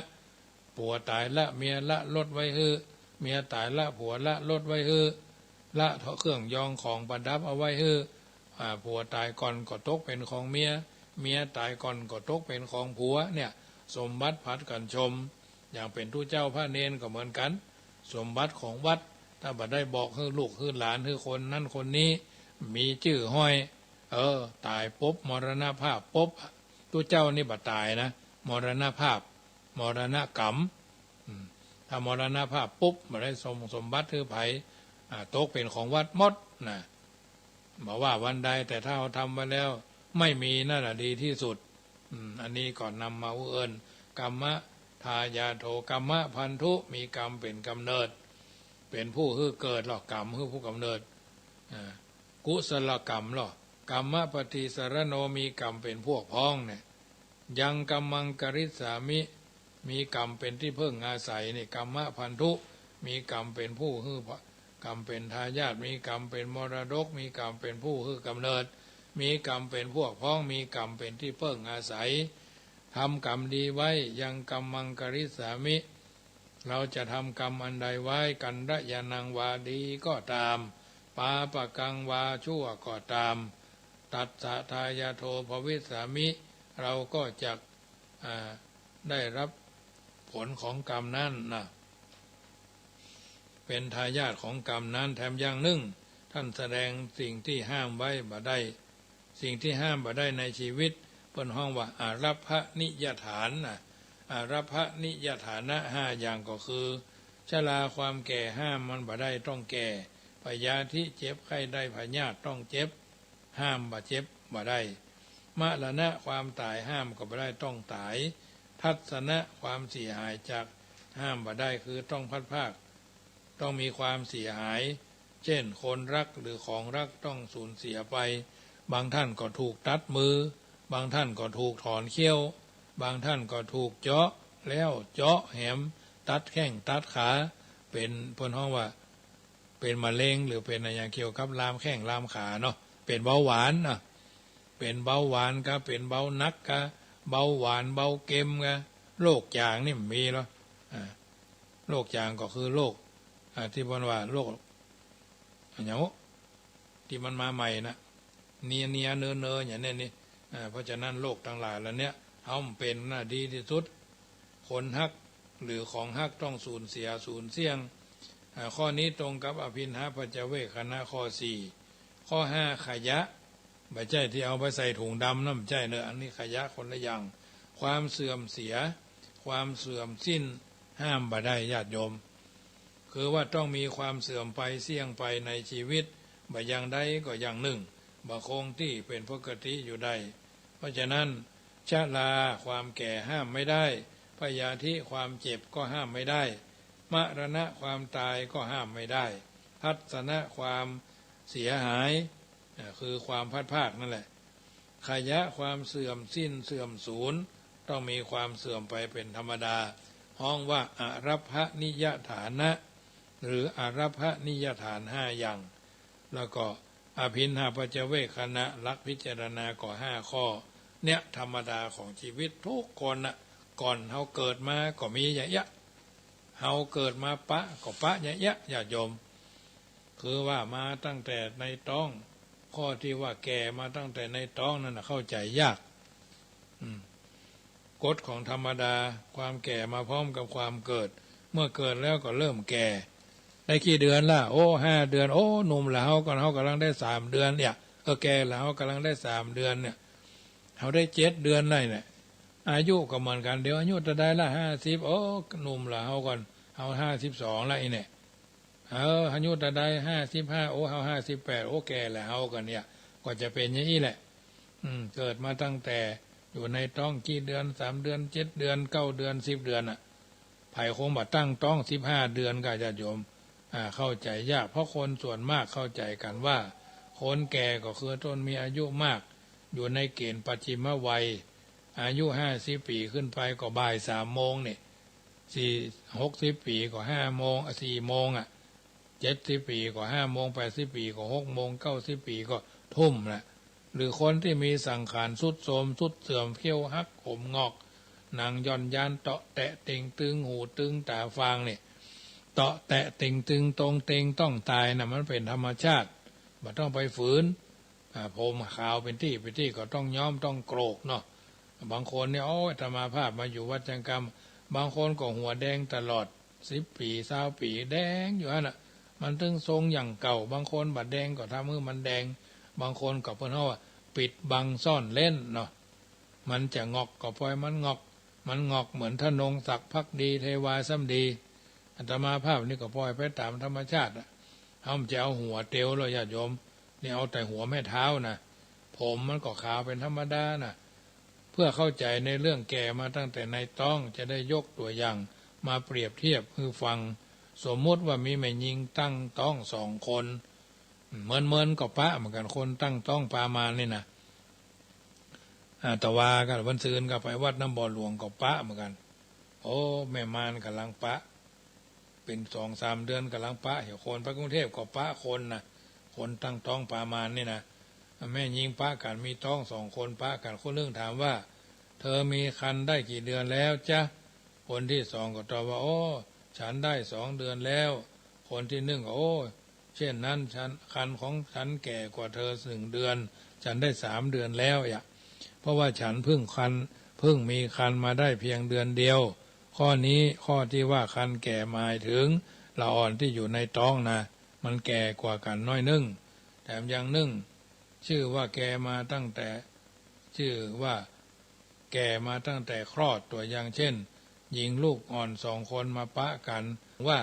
ผัวตายละเมียละรถไว้ฮื้อเมียตายละผัวละรถไว้ฮื้อละเครื่องยองของประดับเอาไว้ฮื้อผัวตายก่อนก็ตกเป็นของเมียตายก่อนก็ตกเป็นของผัวเนี่ยสมบัติพัดกันชมอย่างเป็นทุเจ้าพระเนนก็เหมือนกันสมบัติของวัดถ้าบัดได้บอกให้ลูกให้หลานให้คนนั่นคนนี้มีชื่อห้อยตายปุ๊บมรณภาพปุ๊บทุเจ้านี่บัดตายนะมรณภาพมรณกรรมถ้ามรณภาพปุ๊บมาได้สมบัติคือไผ่ตกเป็นของวัดหมดนะบอกว่าวันใดแต่ถ้าเราทำไว้แล้วไม่มีนั่นแหละดีที่สุดอันนี้ก่อนนำมาเอิญกรรมะทายาโทกรรมะพันธุมีกรรมเป็นกำเนิดเป็นผู้ฮื้อเกิดหรอกกรรมฮื้อผู้กำเนิดกุศลกรรมหรอกรรมะปฏิสารโนมีกรรมเป็นพวกพ้องเนี่ยยังกรรมังกริสามิมีกรรมเป็นที่เพิ่งอาศัยนี่กรรมะพันธุมีกรรมเป็นผู้ฮื้อกรรมเป็นทายาทมีกรรมเป็นมรดกมีกรรมเป็นผู้ฮื้อกำเนิดมีกรรมเป็นพวกพ้องมีกรรมเป็นที่เพิ่งอาศัยทำกรรมดีไว้ยังกรรมังกริสามิเราจะทำกรรมอันใดไว้กันระยานังวาดีก็ตามปาปะกังวาชั่วก็ตามตัดสะทายาโทภวิสามิเราก็จะได้รับผลของกรรมนั้นนะเป็นทายาทของกรรมนั้นแถมอย่างหนึ่งท่านแสดงสิ่งที่ห้ามไว้บ่ได้สิ่งที่ห้ามบ่ได้ในชีวิตเป็นห้องว่าอารัพพนิยฐานอารัพพนิยฐานะห้าอย่างก็คือชราความแก่ห้ามมันบ่ได้ต้องแก่พยาธิเจ็บไข้ได้พยาธิต้องเจ็บห้ามบ่เจ็บบ่ได้มรณะความตายห้ามก็บ่ได้ต้องตายทัศนะความเสียหายจากห้ามบ่ได้คือต้องพัดภาคต้องมีความเสียหายเช่นคนรักหรือของรักต้องสูญเสียไปบางท่านก็ถูกตัดมือบางท่านก็ถูกถอนเขี้ยวบางท่านก็ถูกเจาะแล้วเจาะแหมตัดแข้งตัดขาเป็นพนห้องว่าเป็นมะเร็งหรือเป็นอะไรอย่างเกี่ยวกับลามแข้งลามขาเนาะเป็นเบาหวานนะเป็นเบาหวานก็เป็นเบานักก็เบาหวานเบาเค็มก็โรคจางนี่มีแล้วโรคจางก็คือโรคที่บอกว่าโรคอย่างที่มันมาใหม่นะเนียเนออย่างนี้นี่เพราะฉะนั้นโรคทั้งหลายแล้วเนี้ยเอาเป็นน่าดีที่สุดคนฮักหรือของฮักต้องสูญเสียสูญเสี่ยงข้อนี้ตรงกับอภินหาปัจจเวคขณะข้อ4ข้อ5ขยะใบใจที่เอาไปใส่ถุงดำน้ำใจเนอะอันนี้ขยะคนละอย่างความเสื่อมเสียความเสื่อมสิ้นห้ามบ่ได้ญาติโยมคือว่าต้องมีความเสื่อมไปเสี่ยงไปในชีวิตบ่อย่างใดก็อย่างหนึ่งบ่คงที่เป็นปกติอยู่ได้เพราะฉะนั้นชราความแก่ห้ามไม่ได้พยาธิความเจ็บก็ห้ามไม่ได้มรณะความตายก็ห้ามไม่ได้ทัศนะความเสียหายคือความพัดภาคนั่นแหละขยะความเสื่อมสิ้นเสื่อมสูญต้องมีความเสื่อมไปเป็นธรรมดาห้องว่าอารัพพนิยฐานะหรืออารัพพนิยฐาน5อย่าง แล้วก็อภินหาปัจเจเวคขณะลักพิจารณาก่อ5 ข้อเนี่ยธรรมดาของชีวิตทุกคนน่ะก่อนเฮาเกิดมาก็มีอย่างยะเฮาเกิดมาปะก็ปะอย่างยะญาติโยมคือว่ามาตั้งแต่ในท้องข้อที่ว่าแก่มาตั้งแต่ในท้องนั่นนะเข้าใจยากกฎของธรรมดาความแก่มาพร้อมกับความเกิดเมื่อเกิดแล้วก็เริ่มแก่ได้กี่เดือนล่ะโอ้5 เดือนโอ้หนุ่มแล้วเขากำลังได้3 เดือนเนี่ยแก่แล้วเขากำลังได้3 เดือนเนี่ยเขาได้7 เดือนเลยเนี่ยอายุก็เหมือนกันเดี๋ยวอายุจะได้ละ50โอ้หนุ่มแล้วเขาก่อนเขา52ละเนี่ยอายุจะได้55โอ้เขา58โอ้แก่แล้วเขากันเนี่ยก็จะเป็นอย่างนี้แหละเกิดมาตั้งแต่อยู่ในท้องกี่เดือน3 เดือน7 เดือน9 เดือน10 เดือนอ่ะไผ่คงมาตั้งท้อง15 เดือนก็จะโยมเข้าใจยากเพราะคนส่วนมากเข้าใจกันว่าคนแก่ก็คือต้นมีอายุมากอยู่ในเกณฑ์ปัจฉิมวัยอายุ50 ปีขึ้นไปก็บ่าย3 โมงเนี่ย60 ปีก็5 โมง4 โมง70 ปีก็5 โมง80 ปีก็6 โมง90 ปีก็ทุ่มนะหรือคนที่มีสังขารสุดโทรมสุดเสื่อมเขี้ยวหักผมงอกหนังย่อนยานเตาะแตะติงตึงหูตึงตาฟางเนี่ยเตาะแตะติงตึงตรงเต็งต้องตายนะมันเป็นธรรมชาติไม่ต้องไปฝืนผมขาวเป็นที่ก็ต้องย้อมต้องโกรกเนาะบางคนเนี่ยโอ้ธรรมาภาพมาอยู่วัดจังกรรมบางคนก็หัวแดงตลอด10 ปี20 ปีแดงอยู่นั่นมันตึงทรงอย่างเก่าบางคนบัดแดงก็ทำมือมันแดงบางคนก็เพิ่นว่าปิดบังซ่อนเล่นเนาะมันจะงอกก็ปล่อยมันงอกเหมือนทนงศักดิ์ภักดีเทวาซ้ำดีอาตมาภาพนี่ก็ปล่อยไปตามธรรมชาติเขาจะเอาหัวเตียวเลยญาติโยมนี่เอาแต่หัวแม่เท้านะผมมันก็ขาวเป็นธรรมดานะเพื่อเข้าใจในเรื่องแก่มาตั้งแต่ในท้องจะได้ยกตัวอย่างมาเปรียบเทียบคือฟังสมมติว่ามีแม่หญิงตั้งท้อง2 คนเหมือนกับพระเหมือนกันคนตั้งท้องปามานี่นะแต่ว่ากันวันซืนก็ไปวัดน้ำบ่อหลวงกับพระเหมือนกันโอ้แม่มารกำลังพระเป็น2-3 เดือนกำลังพระเหี่ยวคนพระกรุงเทพกับพระคนนะคนตั้งท้องปามานี่นะแม่หญิงพระกันมีท้อง2 คนพระกันคนเรื่องถามว่าเธอมีคันได้กี่เดือนแล้วจ๊ะคนที่2ก็ตอบว่าโอ้ฉันได้2 เดือนแล้วคนที่1ก็โอ้เช่นนั้นคันของฉันแก่กว่าเธอ1 เดือนฉันได้3 เดือนแล้วเพราะว่าฉันเพิ่งมีคันมาได้เพียงเดือนเดียวข้อนี้ข้อที่ว่าคันแก่หมายถึงละอ่อนที่อยู่ในท้องนะมันแก่กว่ากันน้อยนึงแถมยังนึ่งชื่อว่าแก่มาตั้งแต่คลอดตัวอย่างเช่นหญิงลูกอ่อน2 คนมาปะกันว่า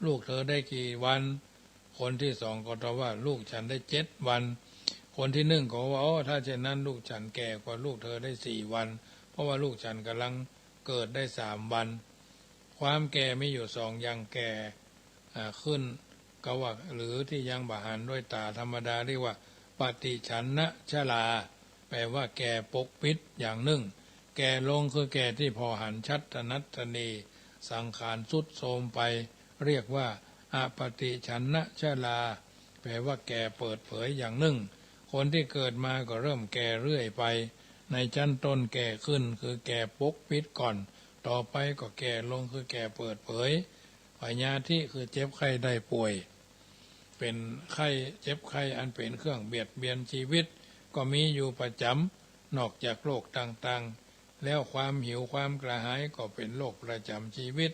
ลูกเธอได้กี่วันคนที่2ก็ตอบว่าลูกฉันได้7 วันคนที่1ก็ว่าโอ้ถ้าเช่นนั้นลูกฉันแก่กว่าลูกเธอได้4 วันเพราะว่าลูกฉันกำลังเกิดได้3 วันความแก่มีอยู่2 อย่างแก่ขึ้นก็ว่าหรือที่ยังบาหันด้วยตาธรรมดาเรียกว่าปฏิฉันนะชราแปลว่าแก่ปกปิดอย่างหนึ่งแก่ลงคือแก่ที่พอหันชัดนัตนีสังขารสุดโทรมไปเรียกว่าอปฏิฉันนะชราแปลว่าแก่เปิดเผยอย่างหนึ่งคนที่เกิดมาก็เริ่มแก่เรื่อยไปในชั้นต้นแก่ขึ้นคือแก่ปกปิดก่อนต่อไปก็แก่ลงคือแก่เปิดเผยพยาธิคือเจ็บไข้ได้ป่วยเป็นไข้เจ็บไข้อันเป็นเครื่องเบียดเบียนชีวิตก็มีอยู่ประจำนอกจากโรคต่างๆแล้วความหิวความกระหายก็เป็นโรคประจำชีวิต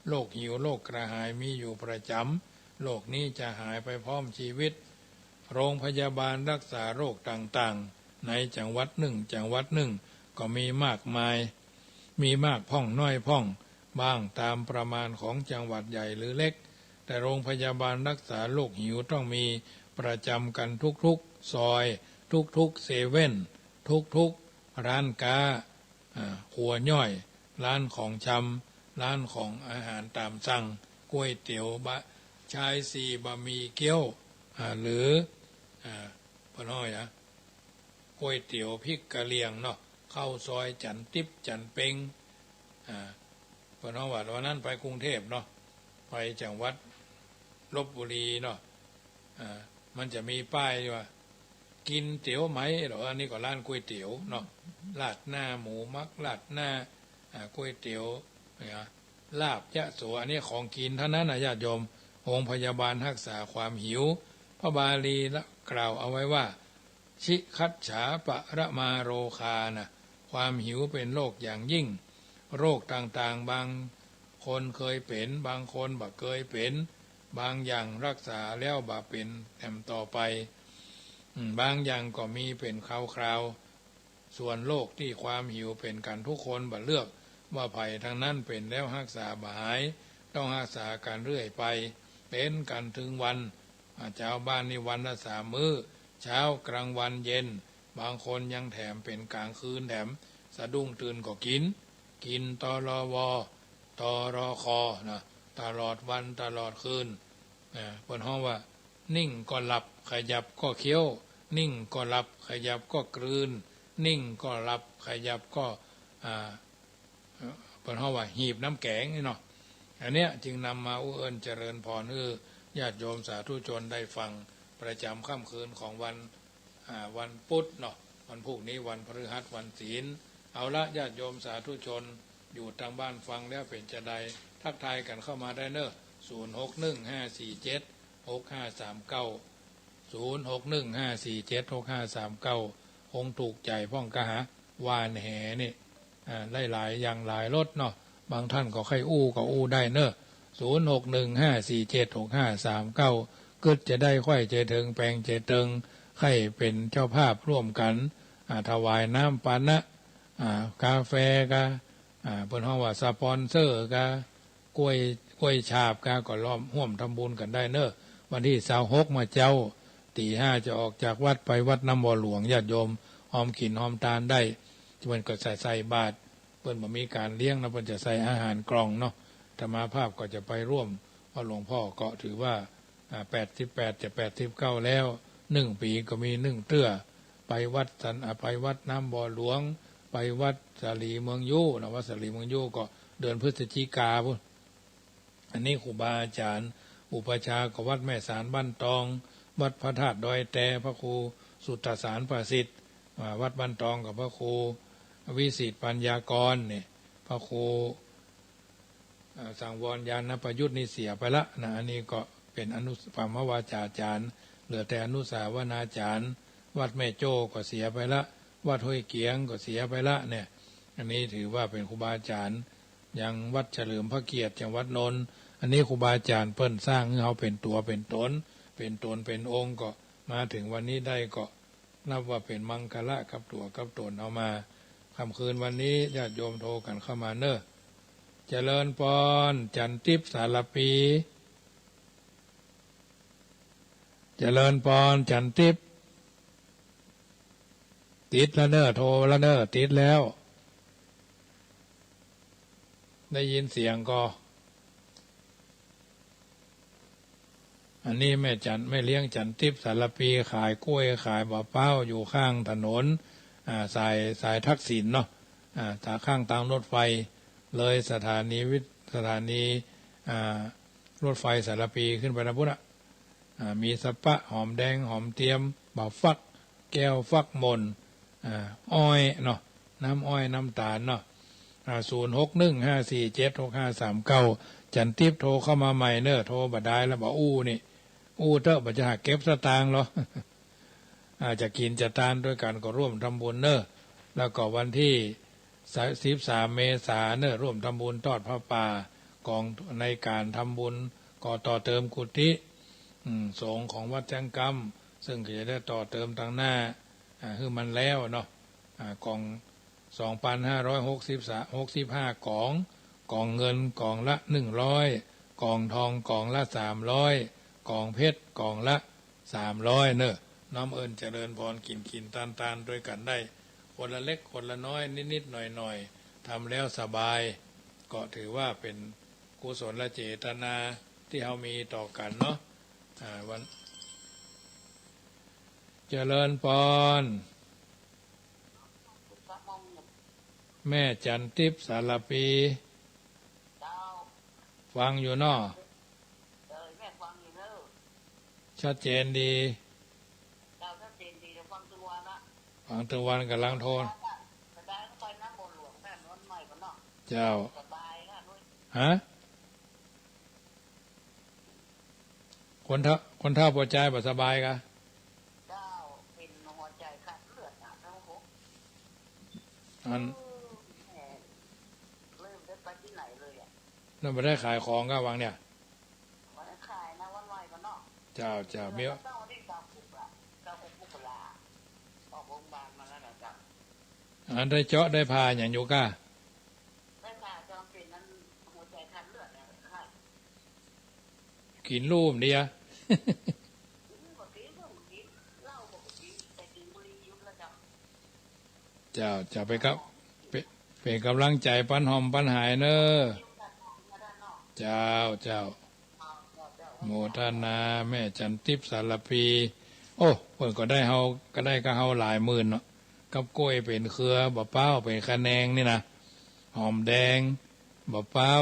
โรคหิวโรคกระหายมีอยู่ประจำโรคนี้จะหายไปพร้อมชีวิตโรงพยาบาลรักษาโรคต่างๆในจังหวัดหนึ่งก็มีมากมายมีมากพ่องน้อยพ่องบ้างตามประมาณของจังหวัดใหญ่หรือเล็กแต่โรงพยาบาลรักษาโรคหิวต้องมีประจำกันทุกๆซอยทุกๆเซเว่นทุกๆร้านค้าหัวย่อยร้านของชำร้านของอาหารตามสั่งก๋วยเตี๋ยวชาย4 บะหมี่เกี๊ยวหรือพ่อน้อยก๋วยเตี๋ยวพริกกะเหรี่ยงเนาะเข้าซอยจันติ๊บจันเป็งพ่อน้องว่าวันนั้นไปกรุงเทพเนาะไปจังหวัดลพบุรีเนาะ มันจะมีป้ายว่ากินเตี๋ยวไหมหรออันนี้ก็ร้านก๋วยเตี๋ยวเนาะลาดหน้าหมูมักลาดหน้าก๋วยเตี๋ยวเนี่ยลาบยะโสอันนี้ของกินเท่านั้นนะญาติโยมโรงพยาบาลรักษาความหิวพระบาลีกล่าวเอาไว้ว่าชิคัจฉาปะระมาโรคานะความหิวเป็นโรคอย่างยิ่งโรคต่างๆบางคนเคยเป็นบางคนบ่เคยเป็นบางอย่างรักษาแล้วบ่เป็นแถมต่อไปบางอย่างก็มีเป็นคราวๆส่วนโรคที่ความหิวเป็นกันทุกคนบ่เลือกว่าไผ่ทั้งนั้นเป็นแล้วรักษาบ่หายต้องรักษากันเรื่อยไปเป็นกันถึงวันเจ้าบ้านนี่วันละ3 มื้อเช้ากลางวันเย็นบางคนยังแถมเป็นกลางคืนแถมสะดุ้งตื่นก็กินตลวตรคนะตลอดวันตลอดคืนบนห้องว่านิ่งก็หลับขยับก็เคี้ยวนิ่งก็หลับขยับก็กลืนนิ่งก็หลับขยับก็บนห้องว่าหีบน้ำแกงนี่เนาะอันเนี้ยจึงนำมาอุเอิญเจริญพรญาติโยมสาธุชนได้ฟังประจำค่ำคืนของวันพุธเนาะวันพรุ่งนี้วันพฤหัสวันศีลเอาละญาติโยมสาธุชนอยู่ทางบ้านฟังแล้วเป็นจะใดทักทายกันเข้ามาได้เนอะ06154765390615476539คงถูกใจพ่องกะหาวานแหนี่หลายอย่างหลายรถเนาะบางท่านก็ใครอู้ก็อู้ได้เนอะ0615476539ก็จะได้ค่อยใจถึงแปลงใจตึงใครเป็นเจ้าภาพร่วมกันถวายน้ำปานะกาแฟกะเปิ้นฮ้องว่าสปอนเซอร์กะกล้วยฉาบกะก็ล้อมร่วมทำบุญกันได้เนอะวันที่26มาเจ้าตี 5จะออกจากวัดไปวัดน้ำบ่อหลวงญาติโยมหอมกินหอมทานได้เปิ้นก็ใส่บาตรเปิ้นบ่มีการเลี้ยงนะเปิ้นจะใส่อาหารกล่องเนาะธรรมาภาพก็จะไปร่วมเพราะหลวงพ่อก็ถือว่า88จะ89แล้ว1 ปีก็มี1เตื้อไปวัดน้ำบ่อหลวงไปวัดสาลีเมืองยูนะวัดสาลีเมืองยูก็เดือนพฤศจิกาพุ่นอันนี้ครูบาอาจารย์อุปชาก็วัดแม่สารบ้านตองวัดพระธาตุดอยแต่พระครูสุตตสารประสิทธิ์วัดบ้านตองกับพระครูวิสิตปัญญากรเนี่ยพระครูสังวรญาณประยุทธ์นี่เสียไปละนะอันนี้ก็เป็นอนุปามวาจาจารย์เหลือแต่อนุสาวนาจารย์วัดแม่โจ้ก็เสียไปละวัดห้วยเกียงก็เสียไปละเนี่ยอันนี้ถือว่าเป็นครูบาอาจารย์อย่างวัดเฉลิมพระเกียรติจังหวัดนนท์อันนี้ครูบาอาจารย์เปิ้นสร้างให้เขาเป็นตัวเป็นตนเป็นองค์ก็มาถึงวันนี้ได้ก็นับว่าเป็นมังคละกับตัวกับตนเอามาค่ำคืนวันนี้ญาติโยมโทรกันเข้ามาเนอะเจริญพรจันทิพย์สารปีเจริญพรจันทิพย์ติดแล้วเนอะโทรแล้วเนอะติดแล้วได้ยินเสียงก็อันนี้แม่เลี้ยงจันทิพย์สารปีขายกล้วยขายบะเป้าอยู่ข้างถนนสายทักษิณเนาะข้างทางรถไฟเลยสถานีรถไฟสารปีขึ้นไปนะพุทธมีสะปะหอมแดงหอมเทียมบะฟักแก้วฟักมนอ้อยเนาะน้ำอ้อยน้ำตาลเนาะ0615476539จันทิพย์โทรเข้ามาใหม่เนอะโทรบัดได้แล้วบอกนี่เถอะบัดจะหาเก็บสตางค์เหรอ จะกินจะทานด้วยกันก็ร่วมทำบุญเนอะแล้วก็วันที่13 เมษายนเนอะร่วมทำบุญทอดพระป่ากองในการทำบุญก่อต่อเติมกุฏิสงฆ์ของวัดจังกำซึ่งจะได้ต่อเติมทางหน้าคือมันแล้วเนาะกอง2,565กองเงินกองละ100กองทองกองละ300กองเพชรกองละ300เนอะน้อมเอิญเจริญพรกินทานด้วยกันได้คนละเล็กคนละน้อยนิดหน่อยทำแล้วสบายก็ถือว่าเป็นกุศลเจตนาที่เรามีต่อกันเนาะวันเจริญพรแม่จันทิพย์สารปีฟังอยู่เนาะชัดเจนดี ฟังทั้งวันกับลังโทนเจ้าฮะคนเท่าปวดใจบ่สบายกะอันนั่นไม่ได้ขายของก็วังเนี่ยเจ้าเมียวอันได้เจาะได้พาอย่างอยู่ก้ากินรูปเดียเจ้าไปกับเป็นกำลังใจปันหอมปันหายเนอเจ้าโมทนาแม่จันทิพย์สารพีโอ้เพิ่นก็ได้เฮาหลายหมื่นเนาะกับกล้วยเป็นเครือบะเป้าเป็นคะแนงนี่นะหอมแดงบะเป้า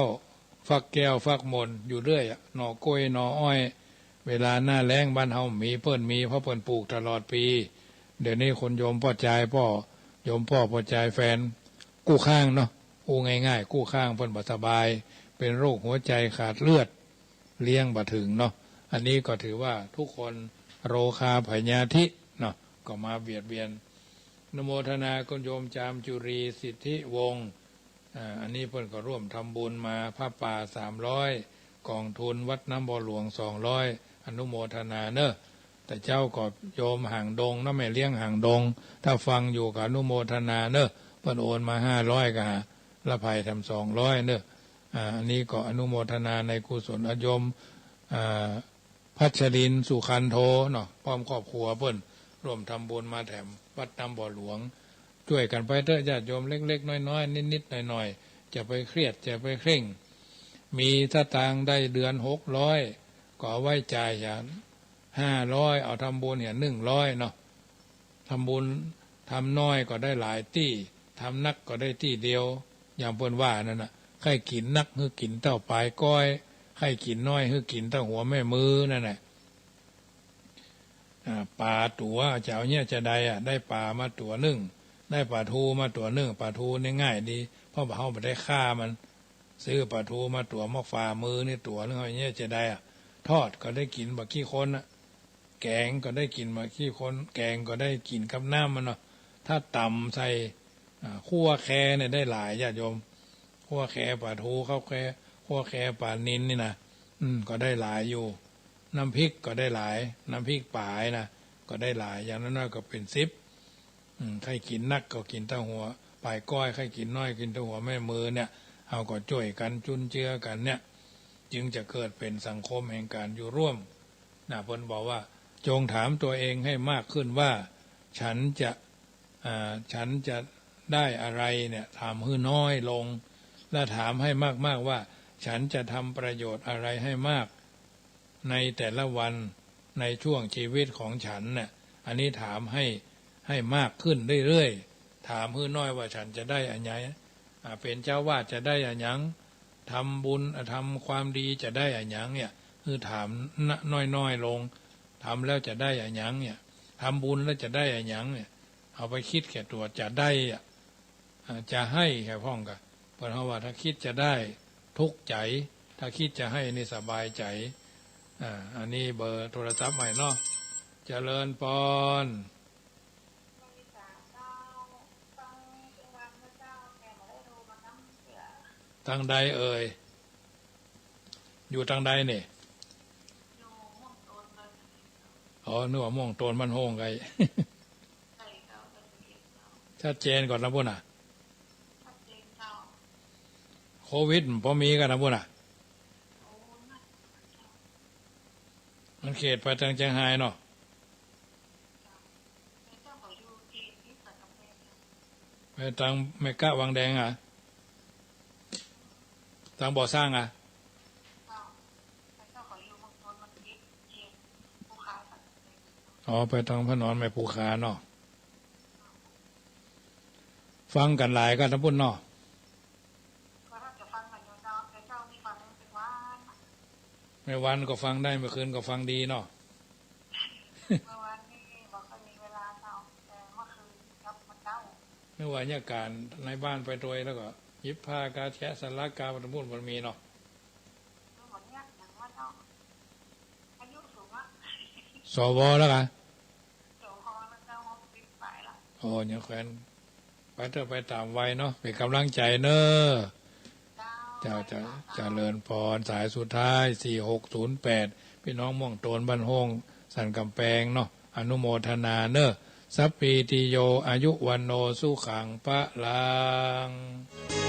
ฟักแก้วฟักมนอยู่เรื่อยหน่อกล้วยหน่ออ้อยเวลาหน้าแล้งบ้านเฮามีเพิ่นมีเพราะเพิ่นปลูกตลอดปีเดี๋ยวนี้คนโยมพ่อใจโยมพ่อใจแฟนกู้ข้างเนาะกู้ง่ายๆกู้ข้างเพิ่นบ่สบายเป็นโรคหัวใจขาดเลือดเลี้ยงบ่ถึงเนาะอันนี้ก็ถือว่าทุกคนโรคาพยาธิเนาะก็มาเบียดเบียนนโมทนาคุณโยมจามจุรีสิทธิวงศ์อันนี้เพิ่นก็ร่วมทำบุญมาผ้าป่า300กองทุนวัดน้ำบ่อหลวง200อนุโมทนาเนอะแต่เจ้าก็โยมห่างดงนะแม่เลี้ยงห่างดงถ้าฟังอยู่กับอนุโมทนาเนอะเพิ่นโอนมา500ก็หาละภัยทำ200เนอะอันนี้ก็อนุโมทนาในกุศลอโยมพัชรินสุขันโทเนาะพร้อมครอบครัวเพิ่นร่วมทำบุญมาแถมวัดน้ำบ่อหลวงช่วยกันไปเถอะญาติโยมเล็กๆน้อยๆนิดๆหน่อยๆจะไปเครียดจะไปเคร่งมีถ้าตางได้เดือน600ก็เอาไว้จ่ายอย่าง500เอาทำบุญอย่าง100เนาะทำบุญทำน้อยก็ได้หลายตี้ทำนักก็ได้ตี้เดียวอย่างเพิ่นว่านั่นน่ะใครกินนักคือกินเต้าปลายก้อยใครกินน้อยคือกินเต้าหัวแม่มือนั่นแหละปลาตัวเจ้าเนี่ยจะได้ปลามาตัวหนึ่งได้ปลาทูมาตัวหนึ่งปลาทูนี่ง่ายดีเพราะเขาไม่ได้ฆ่ามันซื้อปลาทูมาตัวมาฝ่ามือนี่ตัวนึงอะไรเนี่ยจะได้ทอดก็ได้กินบะขี้คนแกงก็ได้กินบะขี้คนแกงก็ได้กินกับน้ำมันเนาะถ้าตำใส่คั่วแคเนี่ยได้หลายญาติโยมคั่วแคปลาทูข้าวแคคั่วแคปลานินนี่นะก็ได้หลายอยู่น้ำพริกก็ได้หลายน้ำพริกป่ายนะก็ได้หลายอย่างนั้นก็เป็น10ใครกินนักก็กินเต้าหัวปลายก้อยใครกินน้อยกินเต้าหัวแม่มือเนี่ยเอาก็ช่วยกันจุนเจือกันเนี่ยจึงจะเกิดเป็นสังคมแห่งการอยู่ร่วมนะเพิ่นบอกว่าจงถามตัวเองให้มากขึ้นว่าฉันจะได้อะไรเนี่ยถามให้น้อยลงและถามให้มากๆว่าฉันจะทำประโยชน์อะไรให้มากในแต่ละวันในช่วงชีวิตของฉันเนี่ยอันนี้ถามให้มากขึ้นเรื่อยๆถามให้น้อยว่าฉันจะได้อะไรเป็นเจ้าวาดจะได้อะไรทำบุญทำความดีจะได้อะไรเนี่ยคือถามน้อยๆลงทำแล้วจะได้อะไรเนี่ยทำบุญแล้วจะได้อะไรเนี่ยเอาไปคิดแก่ตัวจะได้จะให้แค่พ้องกันเพราะว่าถ้าคิดจะได้ทุกข์ใจถ้าคิดจะให้นี่สบายใจอันนี้เบอร์โทรศัพท์ใหม่เนาะเจริญปอนทางใดเอ่ยอยู่ทางใดเนี่ยนึกว่าม่วงโตนมันโฮงไงชัดเจนก่อนนะพุ่นโควิดพอมีกันนะพุ่นมันเขตไปทางเชียงรายเนาะไปทางเมกะวังแดงทางบ่อสร้างไปทางพระนอนไม่ภูคาเนาะฟังกันหลายกันนะพุ่นเนาะไม่วันก็ฟังได้เมื่อคืนก็ฟังดีเนาะ นึกว่าเนี่ยการในบ้านไปโดยแล้วก็ยิบผ้ากาแชะสลักกาบรรมุนมันมีเนาะสวแล้วกันโอ้ยังแขวนไปเถอะไปตามวัยเนาะเป็นกำลังใจเนอะจะเจริญพรสายสุดท้าย4608พี่น้องม่วงโตนบ้านห้องสันกำแพงเนาะอนุโมทนาเนอะสัพพีติโยอายุวันโนสุขังพระลัง